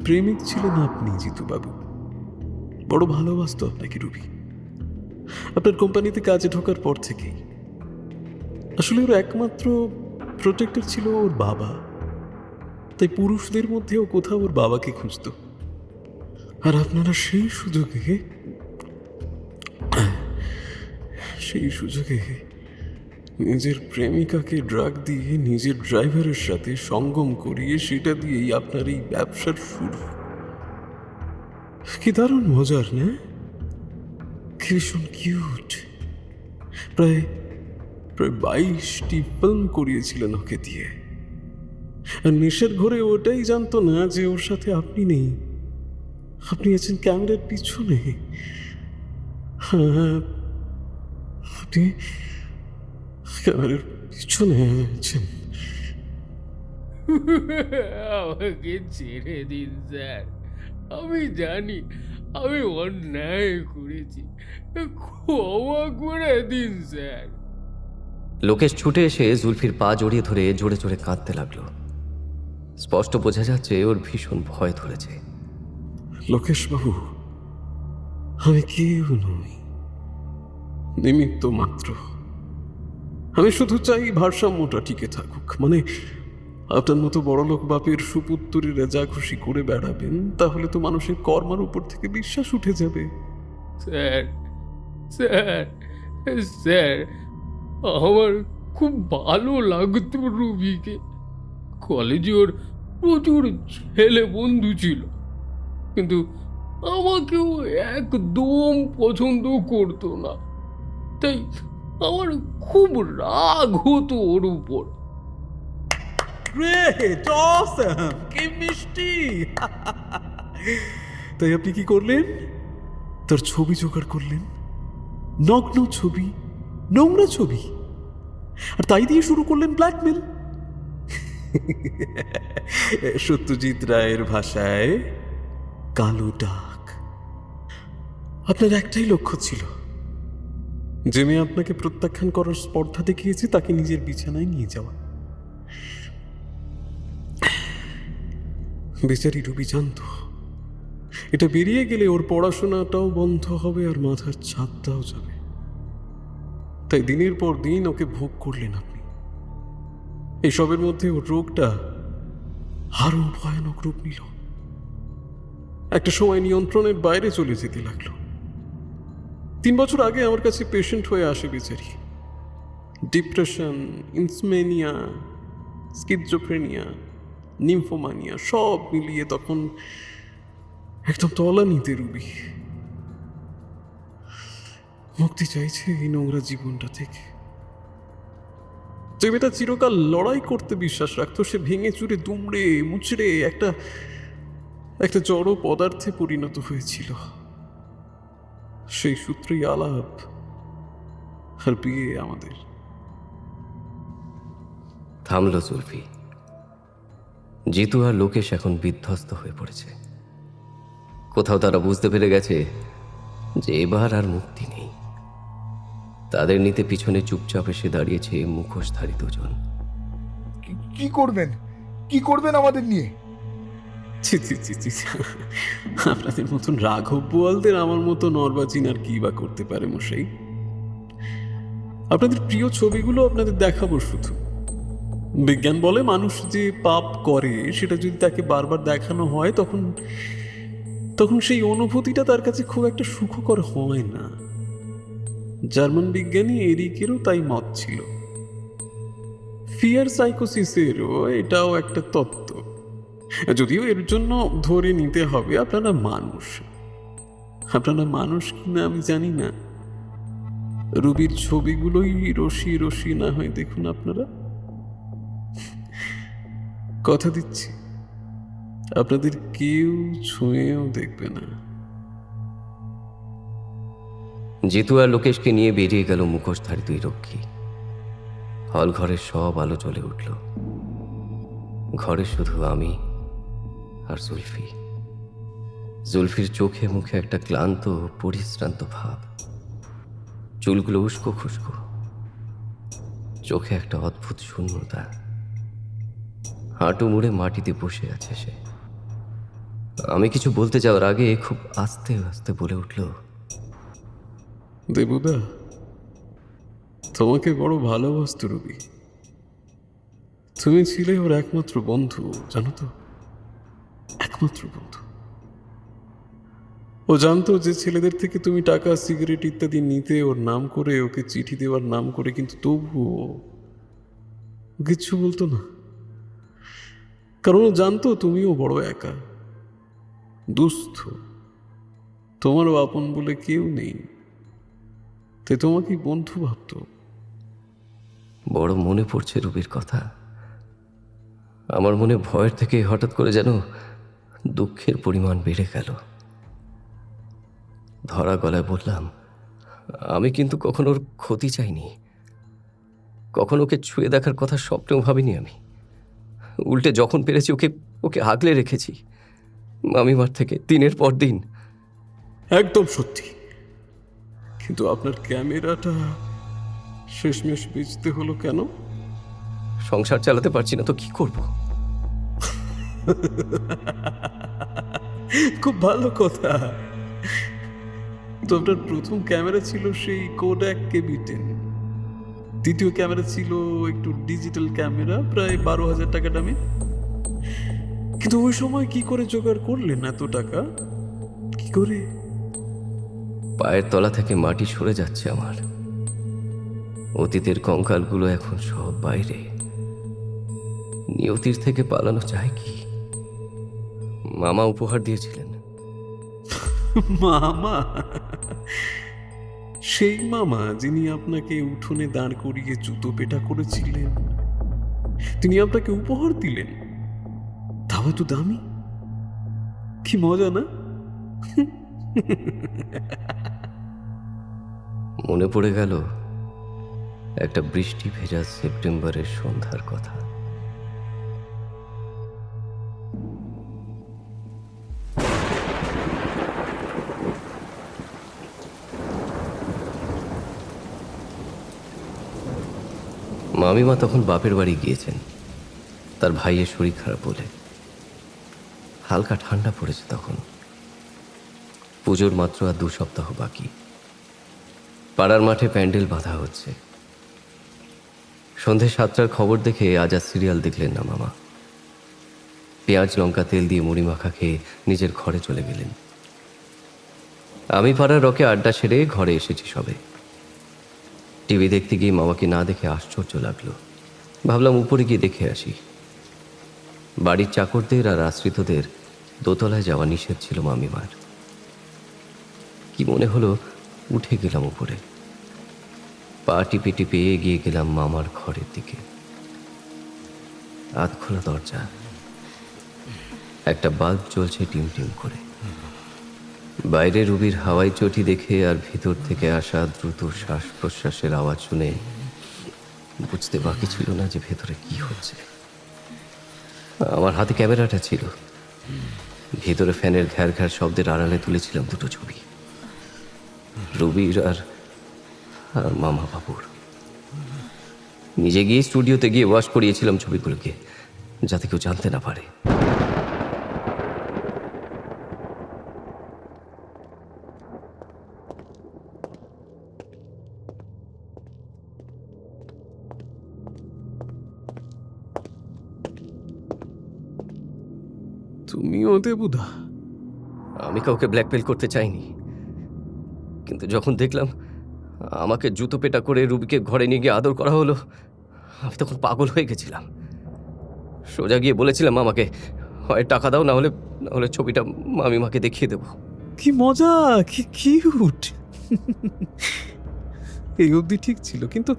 Speaker 10: প্রেমিক ছিলেন আপনি জিতুবাবু। বড় ভালোবাসতো আপনাকে রুবি, আপনার কোম্পানিতে কাজে ঢোকার পর থেকেই। আসলে ওর একমাত্র প্রোটেক্টর ছিল ওর বাবা, তাই পুরুষদের মধ্যেও কোথাও ওর বাবাকে খুঁজত। আর আপনারা সেই সুযোগে নিজের প্রেমিকাকে ড্রাগ দিয়ে নিজের ড্রাইভারের সাথে সঙ্গম করিয়ে সেটা দিয়েই আপনার এই ব্যবসার শুরু। কি দারুণ মজার না? কি ভীষণ কিউট। প্রায় 22টি ফিল্ম করিয়েছিলেন ওকে দিয়ে। আর নেশার ঘরে ওটাই জানতো না যে ওর সাথে আপনি নেই, আপনি আছেন ক্যামেরার পিছনে। হ্যাঁ, আপনি ক্যামেরার পিছনে আছেন।
Speaker 6: আমাকে ছেড়ে দিন স্যার, আমি জানি আমি অন্যায় করেছি, ক্ষমা করে দিন স্যার।
Speaker 9: লোকেশ ছুটে এসে জুলফির পা জড়িয়ে ধরে জোরে জোরে কাঁদতে লাগলো। স্পষ্ট বোঝা যাচ্ছে ওর ভীষণ ভয় ধরেছে।
Speaker 10: লোকেশ বাবু, আমি কেউ নই, নিমিত্ত মাত্র। আমি শুধু চাই ভারসাম্যটা টিকে থাকুক। মানে আপনার মতো বড়লোক বাপের সুপুত্তরেরা যা খুশি করে বেড়াবেন, তাহলে তো মানুষের কর্মের উপর থেকে বিশ্বাস উঠে যাবে।
Speaker 6: স্যার স্যার স্যার, আমার খুব ভালো লাগতো রুবিকে। কলেজে ওর প্রচুর ছেলে বন্ধু ছিল, কিন্তু আমাকেও একদম পছন্দ করতো না। তাই আমার খুব রাগ হতো ওর উপর।
Speaker 10: গ্রেট, অসাম, কি মিষ্টি। তাই আপনি কি করলেন? তার ছবি জোগাড় করলেন, নগ্ন ছবি, নোংরা ছবি, আর তাই দিয়ে শুরু করলেন ব্ল্যাকমেল। সত্যজিৎ রায়ের ভাষায় কালো ডাক। আপনার একটাই লক্ষ্য ছিল, যে মেয়ে আপনাকে প্রত্যাখ্যান করার স্পর্ধা দেখিয়েছে তাকে নিজের বিছানায় নিয়ে যাওয়া। বেচারি রুবি জানত এটা বেরিয়ে গেলে ওর পড়াশোনাটাও বন্ধ হবে আর মাথার ছাদটাও যাবে। তাই দিনের পর দিন ওকে ভোগ করলেন আপনি। এইসবের মধ্যে ওর রোগটা আরো ভয়ানক রূপ নিল। একটা সময় নিয়ন্ত্রণের বাইরে চলে যেতে লাগলো। 3 বছর আগে আমার কাছে পেশেন্ট হয়ে আসে বেচারি। ডিপ্রেশন, ইনসমেনিয়া, স্কিজোফ্রেনিয়া, নিম্ফোমানিয়া সব মিলিয়ে তখন একদম তলানিতে রুবি। মুক্তি চাইছে এই নোংরা জীবনটা থেকে। যে মেয়েটা চিরকাল লড়াই করতে বিশ্বাস রাখতো, সে ভেঙে চুরে দুমড়ে মুচড়ে একটা জড় পদার্থে পরিণত হয়েছিল। সেই সূত্রেই আলাপ আর বিয়ে আমাদের।
Speaker 9: থামল জুলফি। জিতু আর লোকেশ এখন বিধ্বস্ত হয়ে পড়েছে। কোথাও তারা বুঝতে পেরে গেছে যে এবার আর মুক্তি নেই। তাদের নিতে পিছনে চুপচাপ এসে দাঁড়িয়েছে মুখোশধারী দুজন।
Speaker 14: কি করবেন? কি করবেন আমাদের নিয়ে?
Speaker 10: আপনাদের মতন রাঘব বোয়ালদের আমার মতো নরবাচিন আর কি বা করতে পারে মশাই? আপনাদের প্রিয় ছবিগুলো আপনাদের দেখাবো শুধু। বিজ্ঞান বলে মানুষ যে পাপ করে সেটা যদি তাকে বারবার দেখানো হয় তখন তখন সেই অনুভূতিটা তার কাছে খুব একটা সুখকর হয় না। জার্মান বিজ্ঞানী এরিকেরও তাই মত ছিল। ফিয়ার সাইকোসিসেরও এটাও একটা তত্ত্ব, যদিও এর জন্য ধরে নিতে হবে আপনারা মানুষ। আপনারা মানুষ কিনা আমি জানি না। রুবির ছবিগুলোই রশি রশি না হয় দেখুন আপনারা। কথা দিচ্ছি আপনাদের কেউ ছুঁয়েও দেখবে না।
Speaker 9: জিতু আর লোকেশকে নিয়ে বেরিয়ে গেল মুখোশধারী দুই রক্ষী। হল ঘরের সব আলো জ্বলে উঠল। ঘরে শুধু আমি আর জুলফি। জুলফির চোখে মুখে একটা ক্লান্ত পরিশ্রান্ত ভাব, চুলগুলো উস্কো খুস্কো, চোখে একটা অদ্ভুত শূন্যতা। হাঁটু মুড়ে মাটিতে বসে আছে সে। আমি কিছু বলতে যাওয়ার আগে খুব আস্তে আস্তে বলে উঠল,
Speaker 10: দেবুদা, তোমাকে বড় ভালোবাসতো রবি। তুমি ছিলে ওর একমাত্র বন্ধু, জানো তো, একমাত্র বন্ধু। ও জানতো যে ছেলেদের থেকে তুমি টাকা, সিগারেট ইত্যাদি নিতে ওর নাম করে, ওকে চিঠি দেওয়ার নাম করে, কিন্তু তবুও কিচ্ছু বলতো না। কারণ ও জানতো তুমিও বড় একা, দুস্থ, তোমারও আপন বলে কেউ নেই, তাই তোমাকেই বন্ধু ভাবতো।
Speaker 9: বড় মনে পড়ছে রবির কথা। আমার মনে ভয়ের থেকে হঠাৎ করে যেন দুঃখের পরিমাণ বেড়ে গেল। ধরা গলায় বললাম, আমি কিন্তু কখনো ওর ক্ষতি চাইনি, কখনো ওকে ছুঁয়ে দেখার কথা স্বপ্নেও ভাবিনি আমি। উল্টে যখন পেরেছি ওকে ওকে আগলে রেখেছি মামিমার থেকে দিনের পর দিন।
Speaker 10: একদম সত্যি, কিন্তু আপনার ক্যামেরাটা শেষমেশ বেচতে হলো কেন?
Speaker 9: সংসার চালাতে পারছি না তো কি করব?
Speaker 10: খুব ভালো কথা। তো আপনার প্রথম ক্যামেরা ছিল সেই কোডাক কেবি-10, দ্বিতীয় ক্যামেরা ছিল একটু ডিজিটাল ক্যামেরা, প্রায় 12,000 টাকা দামে। কিন্তু ওই সময় কি করে জোগাড় করলেন এত টাকা? কি করে?
Speaker 9: পায়ের তলা থেকে মাটি সরে যাচ্ছে আমার। অতীতের কঙ্কালগুলো এখন সব বাইরে। নিয়তির থেকে পালানো যায় কি? মামা উপহার দিয়েছিলেন।
Speaker 10: মামা? সেই মামা যিনি আপনাকে উঠোনে দাঁড় করিয়ে জুতো পেটা করেছিলেন, তিনি আপনাকে উপহার দিলেন? তাও তো দামি। কি মজা না?
Speaker 9: মনে পড়ে গেল একটা বৃষ্টি ভেজা সেপ্টেম্বরের সন্ধ্যার কথা। মামিমা তখন বাপের বাড়ি গিয়েছেন তার ভাইয়ের শরীর খারাপ বলে। হালকা ঠান্ডা পড়েছে তখন। পুজোর মাত্র আর 2 সপ্তাহ বাকি। পাড়ার মাঠে প্যান্ডেল বাঁধা হচ্ছে। সন্ধে 7টার খবর দেখে আজ আর সিরিয়াল দেখলেন না মামা। পেঁয়াজ লঙ্কা তেল দিয়ে মুড়ি মাখা খেয়ে নিজের ঘরে চলে গেলেন। আমি পাড়ার রকে আড্ডা সেরে ঘরে এসেছি সবে। টিভি দেখতে গিয়ে মামাকে না দেখে আশ্চর্য লাগলো। ভাবলাম উপরে গিয়ে দেখে আসি। বাড়ির চাকরদের আর আশ্রিতদের দোতলায় যাওয়া নিষেধ ছিল মামিমার। কি মনে হলো উঠে গেলাম উপরে। পা টিপে টিপে এগিয়ে গেলাম মামার ঘরের দিকে। আধ খোলা দরজা, একটা বাল্ব জ্বলছে টিম টিম করে। বাইরে রুবির হাওয়াই চটি দেখে আর ভিতর থেকে আসা দ্রুত শ্বাস প্রশ্বাসের আওয়াজ শুনে বুঝতে বাকি ছিল না যে ভেতরে কি হচ্ছে। আমার হাতে ক্যামেরাটা ছিল। ভেতরে ফ্যানের ঘ্যার ঘ্যার শব্দের আড়ালে তুলেছিলাম 2টো ছবি, রুবির আর মামা বাবুর। নিজে গিয়ে স্টুডিওতে গিয়ে ওয়াশ করিয়েছিলাম ছবিগুলোকে, যাতে কেউ জানতে না পারে।
Speaker 2: তুমিও দেবুদা?
Speaker 9: আমি কাউকে ব্ল্যাকমেল করতে চাইনি, কিন্তু যখন দেখলাম আমাকে জুতো পেটা করে রুবিকে ঘরে নিয়ে গিয়ে আদর করা হলো, আমি তখন পাগল হয়ে গেছিলাম। সোজা গিয়ে বলেছিলাম আমাকে হয় টাকা দাও, না হলে ছবিটা মামিমাকে দেখিয়ে দেবো।
Speaker 2: কি মজা, কি কিউট! এই অবধি ঠিক ছিল, কিন্তু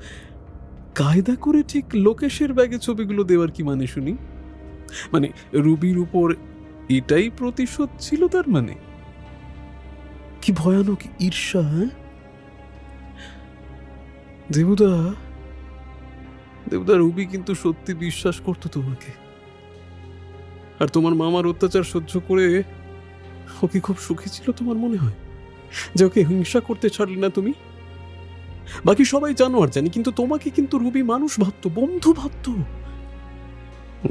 Speaker 2: কায়দা করে ঠিক লোকেশের ব্যাগে ছবিগুলো দেওয়ার কি মানে শুনি? মানে রুবির উপর এটাই প্রতিশোধ ছিল তার মানে? কি ভয়ানক ঈর্ষা! হ্যাঁ দেবুদা, রুবি কিন্তু সত্যি বিশ্বাস করতো তোমাকে, আর তোমার মামার অত্যাচার সহ্য করে ও কি খুব সুখী ছিল তোমার মনে হয়, যে ওকে হিংসা করতে ছাড়লে না তুমি? বাকি সবাই জানো আর জানি, কিন্তু তোমাকে কিন্তু রুবি মানুষ ভাবতো, বন্ধু ভাবতো।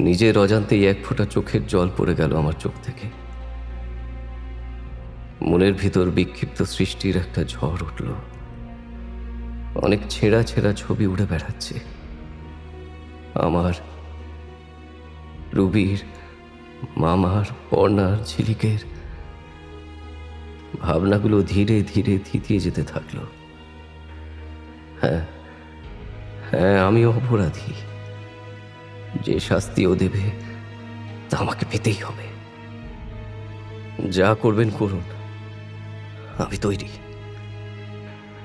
Speaker 9: নিজের অজান্তেই এক ফোঁটা চোখের জল পড়ে গেল আমার চোখ থেকে। মনের ভিতর বিক্ষিপ্ত সৃষ্টির একটা ঝড় উঠল। অনেক ছেঁড়া ছেঁড়া ছবি উড়ে বেড়াচ্ছে, আমার, রুবির, মামার, পর্ণার, ঝিলিকের। ভাবনাগুলো ধীরে ধীরে থিতিয়ে যেতে থাকলো। হ্যাঁ, আমি অপরাধী। যে শাস্তি ও দেবে তা আমাকে পেতেই হবে। যা করবেন করুন, আমি তৈরি।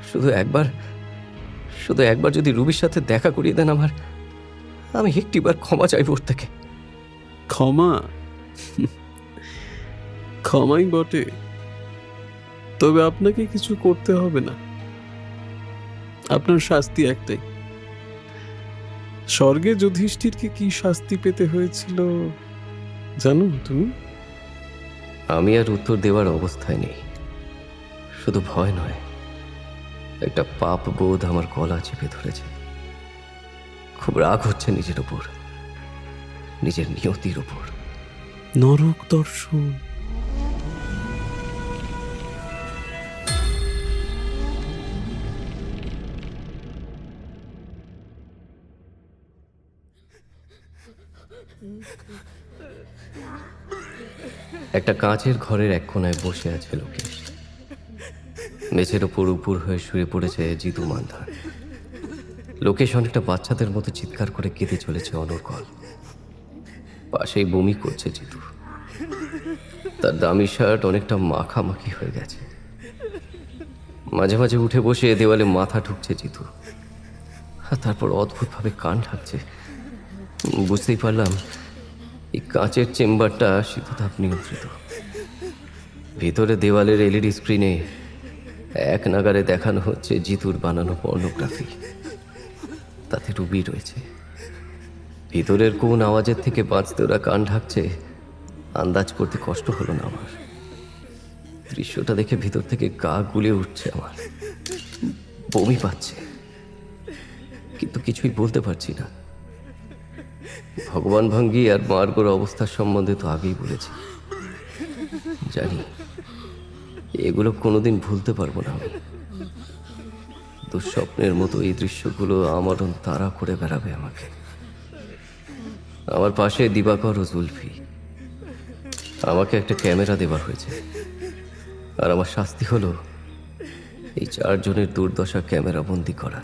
Speaker 9: শুধু একবার যদি রুবির সাথে দেখা করিয়ে দেন আমার, আমি একটিবার ক্ষমা চাইব ওর থেকে।
Speaker 2: ক্ষমাই বটে, তবে আপনাকে কিছু করতে হবে না। আপনার শাস্তি একটাই। স্বর্গে যুধিষ্ঠিরকে কি শাস্তি পেতে হয়েছিল জানো তুমি?
Speaker 9: আমি আর উত্তর দেওয়ার অবস্থায় নেই। শুধু ভয় নয়, একটা পাপ বোধ আমার গলা চেপে ধরেছে। খুব রাগ হচ্ছে নিজের উপর, নিজের নিয়তির উপর।
Speaker 2: নরক দর্শন।
Speaker 9: একটা কাঁচের ঘরের এক কোনায় বসে আছে লোকেশ। মেঝের ওপর উপর হয়ে শুয়ে পড়েছে জিতু মান্ধার। লোকেশ অনেকটা বাচ্চাদের মতো চিৎকার করে কেঁদে চলেছে অনর্গল। পাশেই বমি করছে জিতু। তার দামি শার্ট অনেকটা মাখামাখি হয়ে গেছে। মাঝে মাঝে উঠে বসে দেওয়ালে মাথা ঠুকছে জিতু, আর তারপর অদ্ভুতভাবে কান ঢাকছে। বুঝতেই পারলাম এই কাঁচের চেম্বারটা শীততাপ নিয়ন্ত্রিত। ভিতরে দেওয়ালের এলইডি স্ক্রিনে এক নাগারে দেখানো হচ্ছে জিতুর বানানো পর্নোগ্রাফি। তাতে রুবি রয়েছে। ভিতরের কোন আওয়াজের থেকে বাঁচতে ওরা কান ঢাকছে আন্দাজ করতে কষ্ট হলো না আমার। দৃশ্যটা দেখে ভিতর থেকে গা গুলে উঠছে আমার, বমি পাচ্ছে, কিন্তু কিছুই বলতে পারছি না। ভগবান ভাঙ্গি আর মার্গোর অবস্থার সম্বন্ধে তো আগেই বলেছি। জানি এগুলো কোনোদিন ভুলতে পারবো না আমি। দুঃস্বপ্নের মতো এই দৃশ্যগুলো আমরণ তাড়া করে বেড়াবে আমাকে। আমার পাশে দিবাকর ও জুলফি। আমাকে একটা ক্যামেরা দেওয়া হয়েছে, আর আমার শাস্তি হলো এই চারজনের দুর্দশা ক্যামেরা বন্দি করা।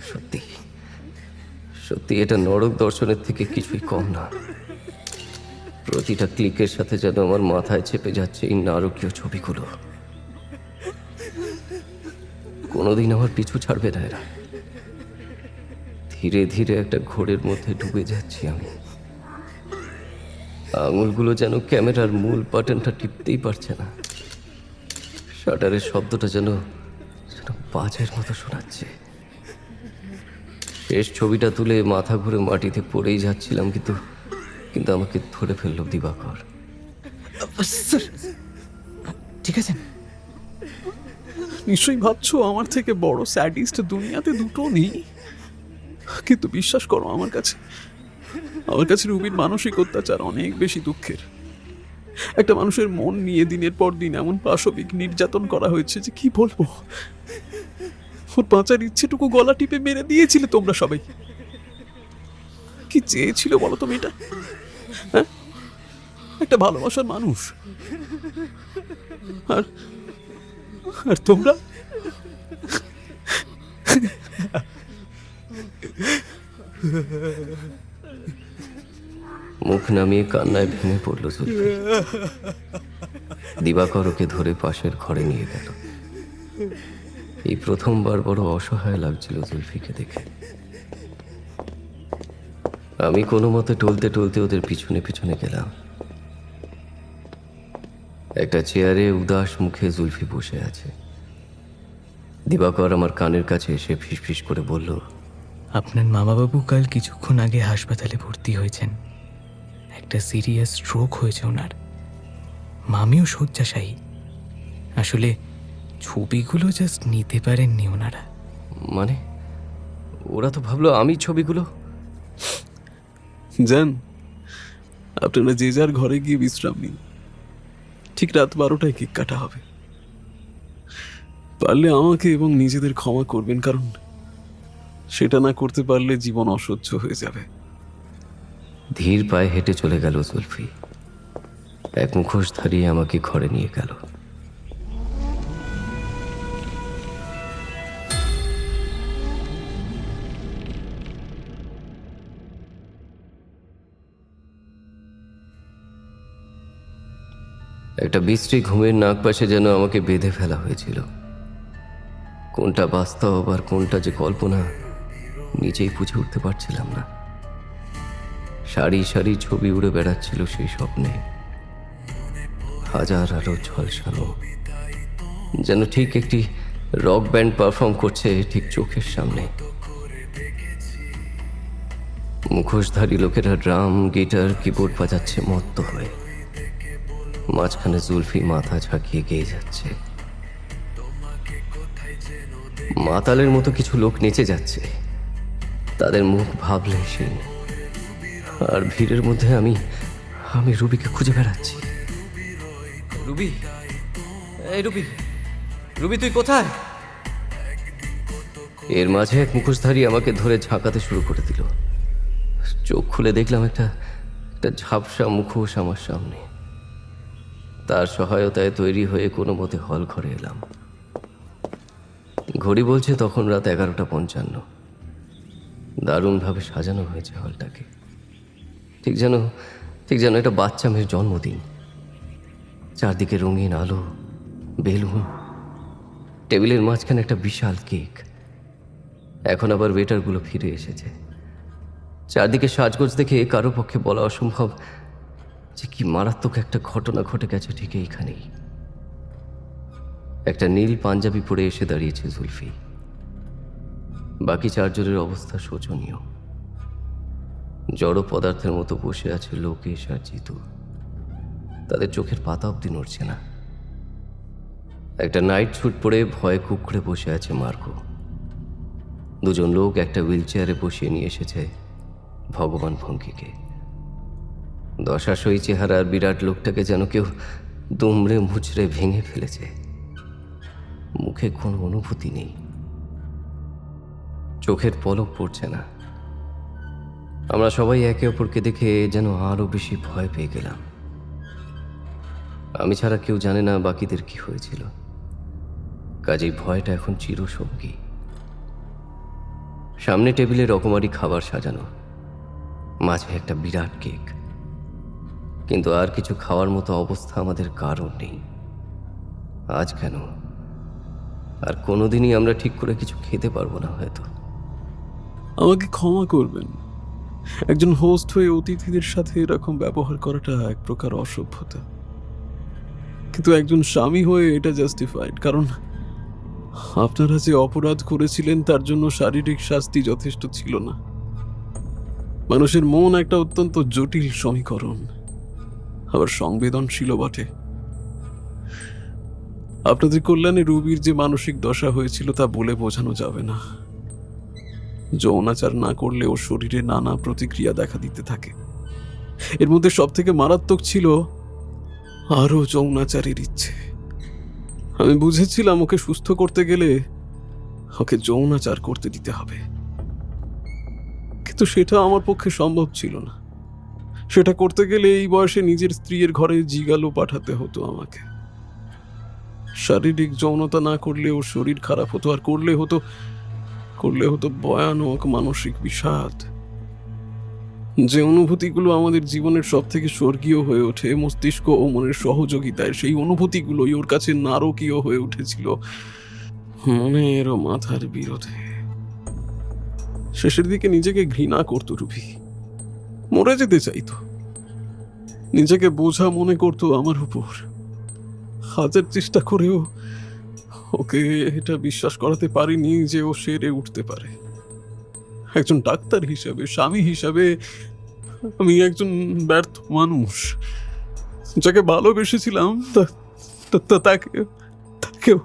Speaker 9: সত্যি সত্যি এটা নরক দর্শনের থেকে কিছুই কম না। প্রতিটা ক্লিকের সাথে যেন আমার মাথায় চেপে যাচ্ছে এই নারকীয় ছবিগুলো। কোনোদিন আমার পিছু ছাড়বে না এরা। ধীরে ধীরে একটা ঘোরের মধ্যে ডুবে যাচ্ছি আমি। আঙুলগুলো যেন ক্যামেরার মূল বাটনটা টিপতেই পারছে না। শাটারের শব্দটা যেন বাজের মতো শোনাচ্ছে। শেষ ছবিটা তুলে মাথা ঘুরে মাটিতে পড়েই যাচ্ছিলাম, কিন্তু আমাকে ধরে ফেলল দিবাকর।
Speaker 8: ঠিক আছে?
Speaker 2: নিশ্চয়ই ভাবছো আমার থেকে বড় স্যাডিস্ট দুনিয়াতে দুটো নেই, কিন্তু বিশ্বাস করো আমার কাছে রুবির মানসিক অত্যাচার অনেক বেশি দুঃখের। একটা মানুষের মন নিয়ে দিনের পর দিন এমন পাশবিক নির্যাতন করা হয়েছে যে কি বলবো। ওর বাঁচার ইচ্ছেটুকু গলা টিপে মেরে দিয়েছিলে তোমরা সবাই। কি চেয়েছিল বলো তো মেয়েটা? হ্যাঁ, একটা ভালোবাসার মানুষ। আর আর তোমরা
Speaker 9: মুখ নামিয়ে কান্নায় ভেঙে পড়ল জুলফি। দিবাকর ওকে ধরে পাশের ঘরে নিয়ে গেল। এই প্রথমবার বড় অসহায় লাগছিল জুলফিকে দেখে। আমি কোনো মতে টলতে টলতে ওদের পিছনে পিছনে গেলাম। একটা চেয়ারে উদাস মুখে জুলফি বসে আছে। দিবাকর আমার কানের কাছে এসে ফিসফিস করে বলল,
Speaker 3: আপনার মামাবাবু কাল কিছুক্ষণ আগে হাসপাতালে ভর্তি হয়েছেন। একটা সিরিয়াস স্ট্রোক হয়েছে ওনার। মামিও শয্যাশায়ী। আসলে ছবিগুলো জাস্ট নিতে পারেননি ওনারা।
Speaker 9: মানে ওরা তো ভাবলো আমি ছবিগুলো।
Speaker 2: যান, আপনারা যে যার ঘরে গিয়ে বিশ্রাম নিন। ঠিক রাত 12টায় কেক কাটা হবে। পারলে আমাকে এবং নিজেদের ক্ষমা করবেন, কারণ সেটা না করতে পারলে জীবন অসহ্য হয়ে যাবে।
Speaker 9: ধীর পায়ে হেঁটে চলে গেল জুলফি। এক মুখোশধারী আমাকে ঘরে নিয়ে গেল। একটা বিশ্রী ঘুমের নাগপাশে যেন আমাকে বেঁধে ফেলা হয়েছিল। কোনটা বাস্তব আর কোনটা যে কল্পনা নিজেই বুঝে উঠতে পারছিলাম না। সারি সারি ছবি উড়ে বেড়াচ্ছিল সেই স্বপ্নে, হাজার আলো ঝলসানো, যেন ঠিক একটি রক ব্যান্ড পারফর্ম করছে ঠিক চোখের সামনে। মুখোশধারী লোকেরা ড্রাম, গিটার, কিবোর্ড বাজাচ্ছে মত্ত হয়ে। মাঝখানে জুলফি মাথা ঝাঁকিয়ে গেয়ে যাচ্ছে। মাতালের মতো কিছু লোক নেচে যাচ্ছে, তাদের মুখ ভাবলেশীন। আর ভিড়ের মধ্যে আমি রুবিকে খুঁজে বেড়াচ্ছি। রুবি, এই রুবি, রুবি তুই কোথায়? এর মাঝে এক মুখোশধারী আমাকে ধরে ঝাঁকাতে শুরু করে দিল। চোখ খুলে দেখলাম একটা ঝাপসা মুখোশ আমার সামনে। তার সহায়তায় তৈরি হয়ে কোনো মতে হল ঘরে এলাম। ঘড়ি বলছে তখন রাত 11:55। দারুণভাবে সাজানো হয়েছে হলটাকে, ঠিক যেন একটা বাচ্চা মেয়ের জন্মদিন। চারদিকে রঙিন আলো, বেলুন, টেবিলের মাঝখানে একটা বিশাল কেক। এখন আবার ওয়েটারগুলো ফিরে এসেছে। চারদিকে সাজগোজ দেখে কারো পক্ষে বলা অসম্ভব যে কি মারাত্মক একটা ঘটনা ঘটে গেছে ঠিক এইখানেই। একটা নীল পাঞ্জাবি পরে এসে দাঁড়িয়েছে জুলফি। বাকি চারজনের অবস্থা শোচনীয়। জড় পদার্থের মতো বসে আছে লোকেশ আর জিতু। তাদের চোখের পাতা অব্দি নড়ছে না। একটা নাইট স্যুট পরে ভয়ে কুঁকড়ে বসে আছে মার্কো। দুজন লোক একটা হুইল চেয়ারে বসিয়ে নিয়ে এসেছে ভগবান ভঙ্গিকে। দশাশয়ী চেহারার বিরাট লোকটাকে যেন কেউ দুমড়ে মুচড়ে ভেঙে ফেলেছে। মুখে কোনো অনুভূতি নেই, চোখের পলক পড়ছে না। আমরা সবাই একে অপরকে দেখে যেন আরো বেশি ভয় পেয়ে গেলাম। আমি ছাড়া কেউ জানে না বাকিদের কি হয়েছিল, কাজেই ভয়টা এখন চিরসঙ্গী। সামনে টেবিলে রকমারি খাবার সাজানো, মাঝে একটা বিরাট কেক, কিন্তু আর কিছু খাওয়ার মতো অবস্থা আমাদের কারণ নেই। আজ কেন? আর কোনোদিনই আমরা ঠিক করে কিছু খেতে পারবো না হয়তো।
Speaker 2: আমাকে ক্ষমা করবেন, একজন হোস্ট হয়ে অতিথিদের সাথে এরকম ব্যবহার করাটা এক প্রকার অসভ্যতা, কিন্তু একজন স্বামী হয়ে এটা জাস্টিফাইড। কারণ আপনারা যে অপরাধ করেছিলেন তার জন্য শারীরিক শাস্তি যথেষ্ট ছিল না। মানুষের মন একটা অত্যন্ত জটিল সমীকরণ, আবার সংবেদনশীল বটে। আপনাদের কল্যাণে রুবির যে মানসিক দশা হয়েছিল তা বলে বোঝানো যাবে না। যৌনাচার না করলে ওর শরীরে নানা প্রতিক্রিয়া দেখা দিতে থাকে। এর মধ্যে সব থেকে মারাত্মক ছিল আরো যৌনাচারের ইচ্ছে। আমি বুঝেছিলাম ওকে সুস্থ করতে গেলে ওকে যৌনাচার করতে দিতে হবে, কিন্তু সেটা আমার পক্ষে সম্ভব ছিল না। সেটা করতে গেলে এই বয়সে নিজের স্ত্রীর ঘরে জিগালো পাঠাতে হতো আমাকে। শারীরিক যৌনতা না করলেও শরীর খারাপ হতো, আর করলে হতো ভয়ানক মানসিক বিষাদ। যে অনুভূতিগুলো আমাদের জীবনের সব থেকে স্বর্গীয় হয়ে ওঠে মস্তিষ্ক ও মনের সহযোগিতায়, সেই অনুভূতিগুলোই ওর কাছে নারকীয় হয়ে উঠেছিল মনের ও মাথার বিরোধে। শেষের দিকে নিজেকে ঘৃণা করত রুবি, মরে যেতে চাইতো, নিজেকে বোঝা মনে করতো আমার উপর। হাজার চেষ্টা করেও ওকে এটা বিশ্বাস করাতে পারিনি যে ও সেরে উঠতে পারে। একজন ডাক্তার হিসাবে, স্বামী হিসাবে আমি একজন ব্যর্থ মানুষ। যাকে ভালোবেসেছিলাম তাকেও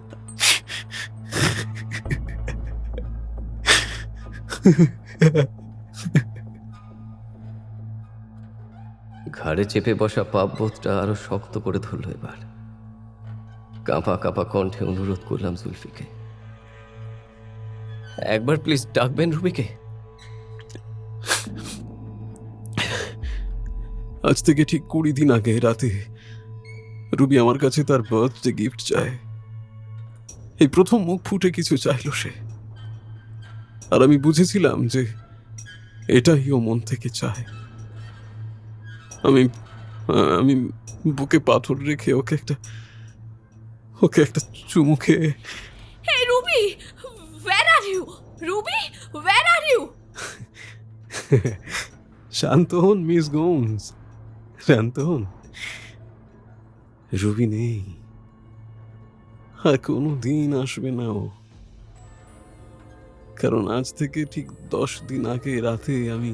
Speaker 9: ঘাড়ে চেপে বসা পাপবোধটা আরো শক্ত করে ধরল এবার। কাঁপা কাঁপা কণ্ঠে অনুরোধ করলাম জুলফিকে, একবার প্লিজ ডাকবেন রুবিকে।
Speaker 2: আজ থেকে ঠিক 20 দিন আগে রাতে রুবি আমার কাছে তার বার্থডে গিফট চায়। এই প্রথম মুখ ফুটে কিছু চাইল সে, আর আমি বুঝেছিলাম যে এটাই ও মন থেকে চায়। আমি বুকে পাথর রেখে ওকে একটা চুমু খেয়ে,
Speaker 11: Hey Ruby, where are you? Ruby, where are you?
Speaker 2: শান্ত হন মিস গোমস, শান্ত হন। রুবি নেই, আর কোনো দিন আসবে না ও। কারণ আজ থেকে ঠিক 10 দিন আগে রাতে আমি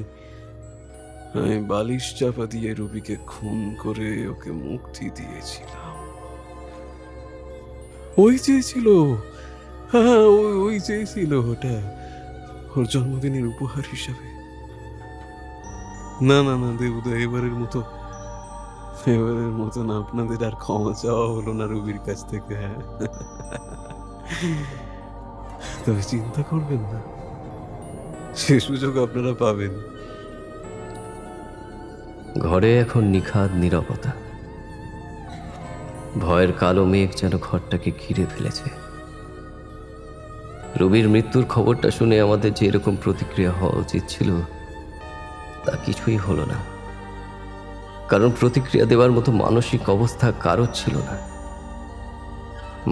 Speaker 2: বালিশ চাপা দিয়ে রুবিকে খুন করে ওকে মুক্তি দিয়েছিলাম। ওই চেয়েছিল, হ্যাঁ ওই চেয়েছিল ওটা ওর জন্মদিনের উপহার হিসাবে। না দেবুদা, এবারের মতো না আপনাদের আর ক্ষমা চাওয়া হলো না রুবির কাছ থেকে। হ্যাঁ, তবে চিন্তা করবেন না, সে সুযোগ আপনারা পাবেন।
Speaker 9: ঘরে এখন নিখাদ নীরবতা। ভয়ের কালো মেঘ যেন ঘরটাকে ঘিরে ফেলেছে। রবির মৃত্যুর খবরটা শুনে আমাদের যে এরকম প্রতিক্রিয়া হওয়া উচিত ছিল তা কিছুই হলো না, কারণ প্রতিক্রিয়া দেওয়ার মতো মানসিক অবস্থা কারোর ছিল না।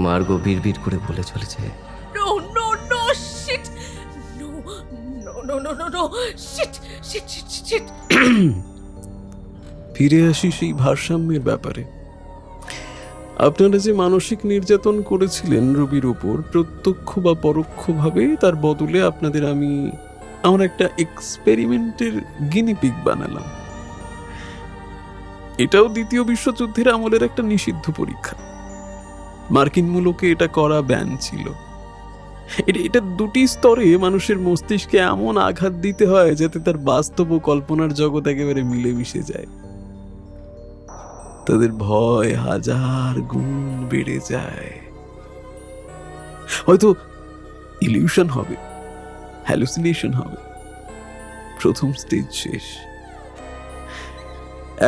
Speaker 9: মার্গো বিড়বিড় করে বলে চলেছে,
Speaker 11: No, shit. No, shit.
Speaker 2: ফিরে আসি সেই ভারসাম্যের ব্যাপারে। আপনারা যে মানসিক নির্যাতন করেছিলেন রবির উপর, প্রত্যক্ষ বা পরোক্ষভাবে, তার বদলে আপনাদের আমার একটা এক্সপেরিমেন্টের গিনিপিগ বানালাম। এটাও দ্বিতীয় বিশ্বযুদ্ধের আমলের একটা নিষিদ্ধ পরীক্ষা। মার্কিন মূলকে এটা করা ব্যান ছিল। এটা 2টি স্তরে মানুষের মস্তিষ্কে এমন আঘাত দিতে হয় যাতে তার বাস্তব ও কল্পনার জগৎ একেবারে মিলেমিশে যায়। তাদের ভয় 1000 গুণ বেড়ে যায়। হয়তো ইলিউশন হবে, হ্যালুসিনেশন হবে। প্রথম স্টেজ শেষ,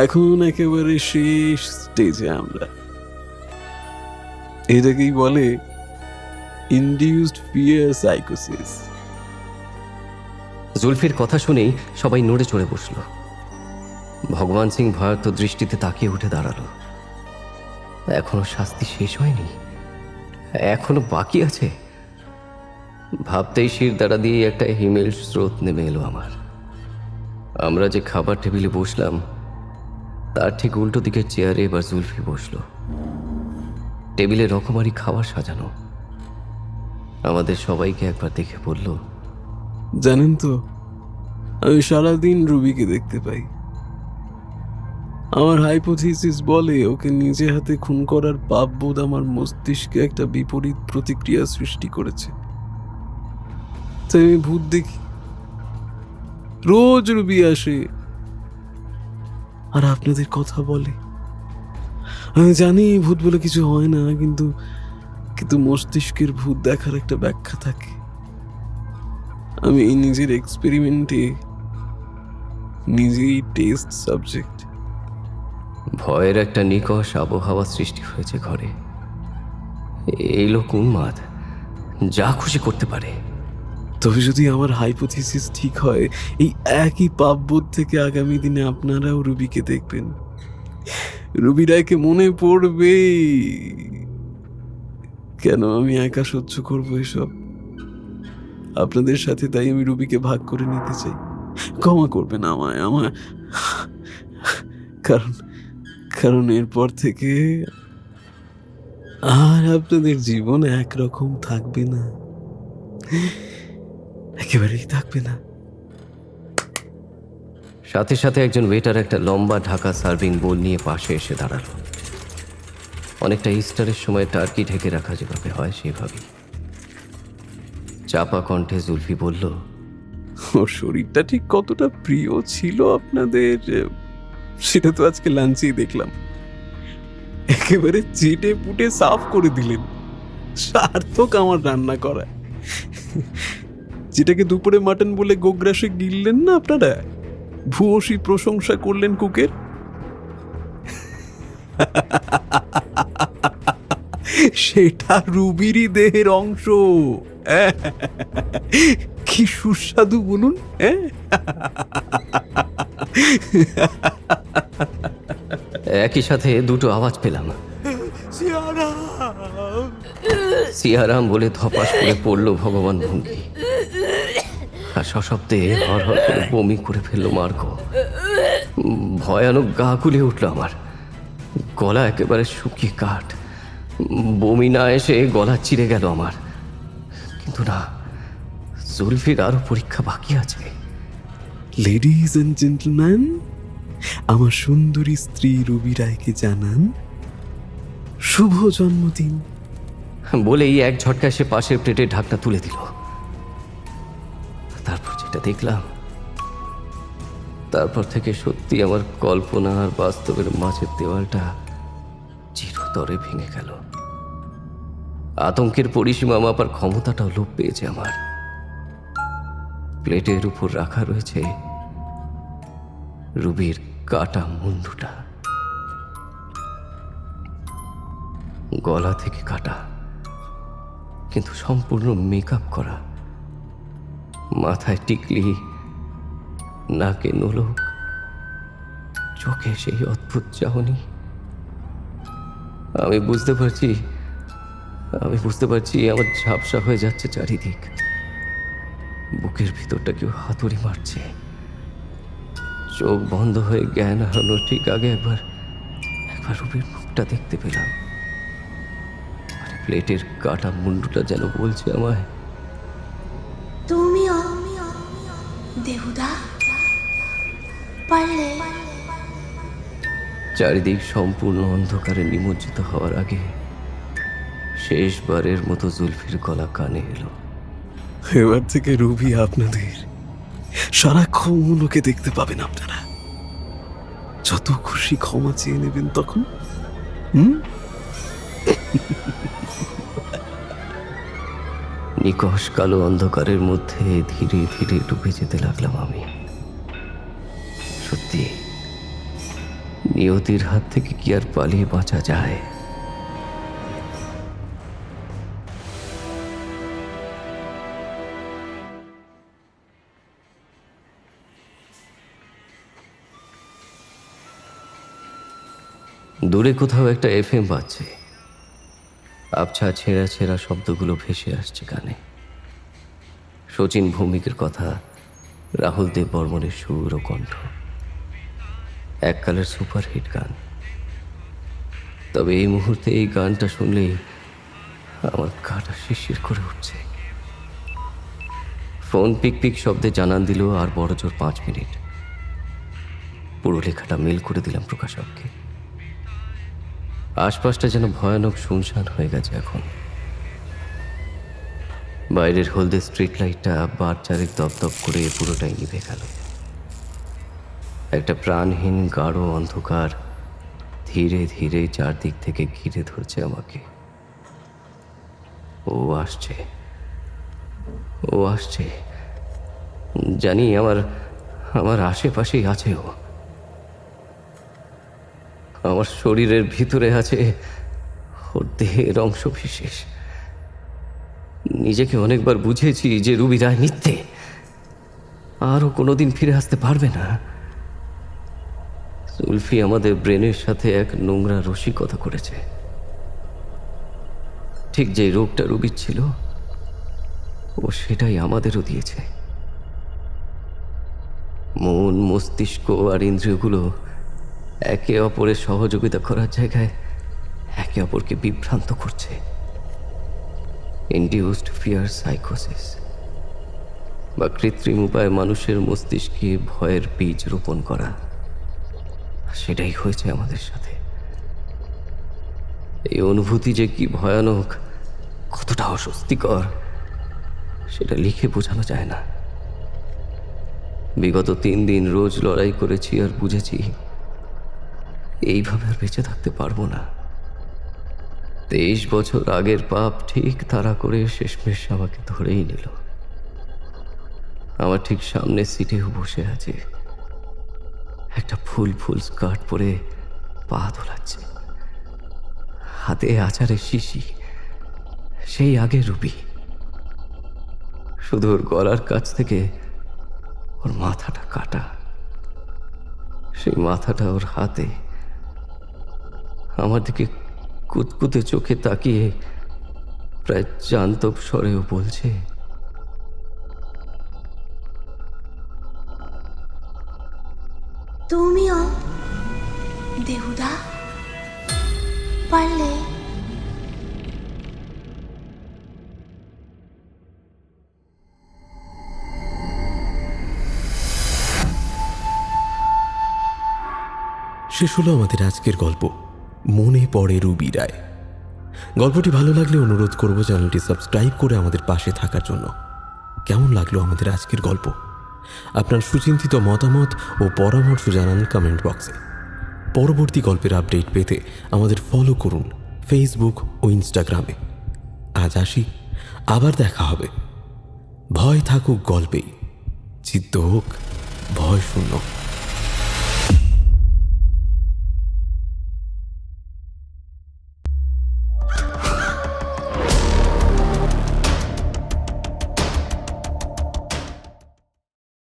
Speaker 2: এখন একেবারে শেষ স্টেজে আমরা। এটাকেই বলে ইনডিউসড ফিয়ার সাইকোসিস।
Speaker 9: জুলফির কথা শুনেই সবাই নড়ে চড়ে বসল। ভগবান সিং ভয়ার্ত দৃষ্টিতে তাকিয়ে উঠে দাঁড়ালো। এখনো শাস্তি শেষ হয়নি, এখনো বাকি আছে। ভাবতেই শির দাঁড়া দিয়ে একটা হিমেল স্রোত নেমে এলো আমার। আমরা যে খাবার টেবিলে বসলাম তার ঠিক উল্টো দিকের চেয়ারে এবার জুলফি বসলো। টেবিলে রকমারি খাবার সাজানো। আমাদের সবাইকে একবার দেখে বলল,
Speaker 2: জানেন তো, আমি সারাদিন রুবিকে দেখতে পাই। আমার হাইপোথিসিস বলে ওকে নিজে হাতে খুন করার পাপবোধ আমার মস্তিষ্কে একটা বিপরীত প্রতিক্রিয়া সৃষ্টি করেছে। তাই আমি ভূত দেখি, রোজ রুবি আসে আর আপনাদের কথা বলে। আমি জানি ভূত বলে কিছু হয় না, কিন্তু মস্তিষ্কের ভূত দেখার একটা ব্যাখ্যা থাকে। আমি এই নিজের এক্সপেরিমেন্টে নিজেই টেস্ট সাবজেক্ট।
Speaker 9: ভয়ের একটা নিকষ আবহাওয়া সৃষ্টি হয়েছে ঘরে। এই লোক উন্মাদ, যা খুশি করতে পারে।
Speaker 2: তবে যদি আমার হাইপোথিসিস ঠিক হয়, এই একই পাপবোধ থেকে আগামী দিনে আপনারাও রুবিকে দেখবেন। রুবি রায়কে মনে পড়বে। কেন আমি একা সহ্য করবো এসব? আপনাদের সাথে তাই আমি রুবিকে ভাগ করে নিতে চাই। ক্ষমা করবেন আমায় কারণ এরপর থেকে আর আপনাদের জীবন একরকম থাকবে না, একেবারেই থাকবে না।
Speaker 9: সাথে সাথে একজন ওয়েটার একটা লম্বা ঢাকা সার্ভিং বোল নিয়ে পাশে এসে দাঁড়ালো। অনেকটা ইস্টারের সময় টার্কি ঢেকে রাখা যেভাবে হয় সেভাবেই। চাপা কণ্ঠে জুলফি বলল,
Speaker 2: ওর শরীরটা ঠিক কতটা প্রিয় ছিল আপনাদের সেটা তো আজকে লাঞ্চেই দেখলাম। একেবারে চেটে পুটে সাফ করে দিলেন। সার্থক আমার রান্না করা। যেটাকে দুপুরে মাটন বলে গোগ্রাসে গিললেন না আপনারা, ভূয়সী প্রশংসা করলেন কুকের। সেটা রুবিরই দেহের অংশ। কি সুস্বাদু বলুন।
Speaker 9: একই সাথে দুটো আওয়াজ পেলাম। সিয়ারাম বলে ধপাস করে পড়লো ভগবান ভঙ্গি, আর সশব্দে হর হর করে বমি করে ফেললো মার্গো। ভয়ানক গা গুলে উঠলো আমার, গলা একেবারে শুকিয়ে কাঠ। বমি না এসে গলা চিরে গেল আমার। কিন্তু না, জুলফির আরো পরীক্ষা বাকি আছে।
Speaker 2: লেডিজ এন্ড জেন্টলম্যান, আমার সুন্দরী স্ত্রী রুবি রায়কে জানান শুভ জন্মদিন।
Speaker 9: বলেই এক ঝটকায় সে পাশের প্লেটের ঢাকনা তুলে দিল। তারপর যেটা দেখলাম, তারপর থেকে সত্যি আমার কল্পনা আর বাস্তবের মাঝের দেওয়ালটা চিরতরে ভেঙে গেল। আতঙ্কের পরিসীমা মাপার ক্ষমতাটাও লোপ পেয়েছে আমার। প্লেটের উপর রাখা রয়েছে রুবির কাটা মুন্ডুটা, গলা থেকে কাটা, কিন্তু সম্পূর্ণ মেকআপ করা। মাথায় টিকলি, নাকে নোলক, চোখে সেই অদ্ভুত চাহনি। আমি বুঝতে পারছি আমার ঝাপসা হয়ে যাচ্ছে চারিদিক। বুকের ভিতরটা কেউ হাতুড়ি মারছে। চোখ বন্ধ হয়ে জ্ঞান হারানোর ঠিক আগে একবার রুবির মুখটা দেখতে পেলাম। আর প্লেটের কাটা মুন্ডুটা যেন বলছে আমায়,
Speaker 15: তুমিও দেহুদা পারলে।
Speaker 9: চারিদিক সম্পূর্ণ অন্ধকারে নিমজ্জিত হওয়ার আগে শেষবারের মতো জুলফির গলা কানে এলো।
Speaker 2: এবার থেকে রুবি আপনাদের সারাক্ষণ ওকে দেখতে পাবেন আপনারা। যত খুশি ক্ষমা চেয়ে নেবেন তখন।
Speaker 9: নিকষ কালো অন্ধকারের মধ্যে ধীরে ধীরে ডুবে যেতে লাগলাম আমি। সত্যি, নিয়তির হাত থেকে কি আর পালিয়ে বাঁচা যায়? দূরে কোথাও একটা FM বাজছে। আবছা ছেঁড়া ছেঁড়া শব্দগুলো ভেসে আসছে কানে। শচীন ভৌমিকের কথা, রাহুল দেব বর্মনের সুর ও কণ্ঠ। এককালের সুপারহিট গান। তবে এই মুহূর্তে এই গানটা শুনলেই আমার গাটা শিরশির করে উঠছে। ফোন পিক পিক শব্দে জানান দিল আর বড় জোর 5 মিনিট। পুরো লেখাটা মেল করে দিলাম প্রকাশককে। আশপাশটা যেন ভয়ানক শুনশান হয়ে গেছে এখন। বাইরের হলদে স্ট্রিট লাইটটা বার চারেক দপদপ করে পুরোটাই নিভে গেল। একটা প্রাণহীন গাঢ় অন্ধকার ধীরে ধীরে চারদিক থেকে ঘিরে ধরছে আমাকে। ও আসছে। জানি আমার আশেপাশেই আছে ও। আমার শরীরের ভিতরে আছে ওর দেহের অংশ বিশেষ। নিজেকে অনেকবার বুঝেছি যে রুবি রায় মিথ্যে, আরও কোনোদিন ফিরে আসতে পারবে না। জুলফি আমাদের ব্রেনের সাথে এক নোংরা রসিকতা করেছে। ঠিক যে রোগটা রুবির ছিল, ও সেটাই আমাদেরও দিয়েছে। মন, মস্তিষ্ক আর ইন্দ্রিয়গুলো একে অপরের সহযোগিতা করার জায়গায় একে অপরকে বিভ্রান্ত করছে। ইনডিউসড ফিয়ার সাইকোসিস বা কৃত্রিম উপায়ে মানুষের মস্তিষ্কে ভয়ের বীজ রোপণ করা, সেটাই হয়েছে আমাদের সাথে। এই অনুভূতি যে কি ভয়ানক, কতটা অস্বস্তিকর, সেটা লিখে বোঝানো যায় না। বিগত 3 দিন রোজ লড়াই করেছি আর বুঝেছি এইভাবে আর বেঁচে থাকতে পারবো না। 23 বছর আগের পাপ ঠিক তাড়া করে শেষমেশ আমাকে ধরেই নিল। আমার ঠিক সামনে সিটেও বসে আছে, একটা ফুল স্কার্ট পরে পা দোলাচ্ছে, হাতে আচারের শিশি, সেই আগে রুবি। শুধু ওর গলার কাছ থেকে ওর মাথাটা কাটা, সেই মাথাটা ওর হাতে। আমার দিকে কুতকুতে চোখে তাকিয়ে প্রায় জান্তব স্বরেও বলছে,
Speaker 15: তুমিও দেহুদা পারলে
Speaker 2: শেষ হলো আমাদের আজকের গল্প মনে পড়ে রুবি রায়। গল্পটি ভালো লাগলে অনুরোধ করব চ্যানেলটি সাবস্ক্রাইব করে আমাদের পাশে থাকার জন্য। কেমন লাগলো আমাদের আজকের গল্প? আপনার সুচিন্তিত মতামত ও পরামর্শ জানান কমেন্ট বক্সে। পরবর্তী গল্পের আপডেট পেতে আমাদের ফলো করুন ফেসবুক ও ইনস্টাগ্রামে। আজ আসি, আবার দেখা হবে। ভয় থাকুক গল্পেই, চিত্ত হোক ভয় শূন্য।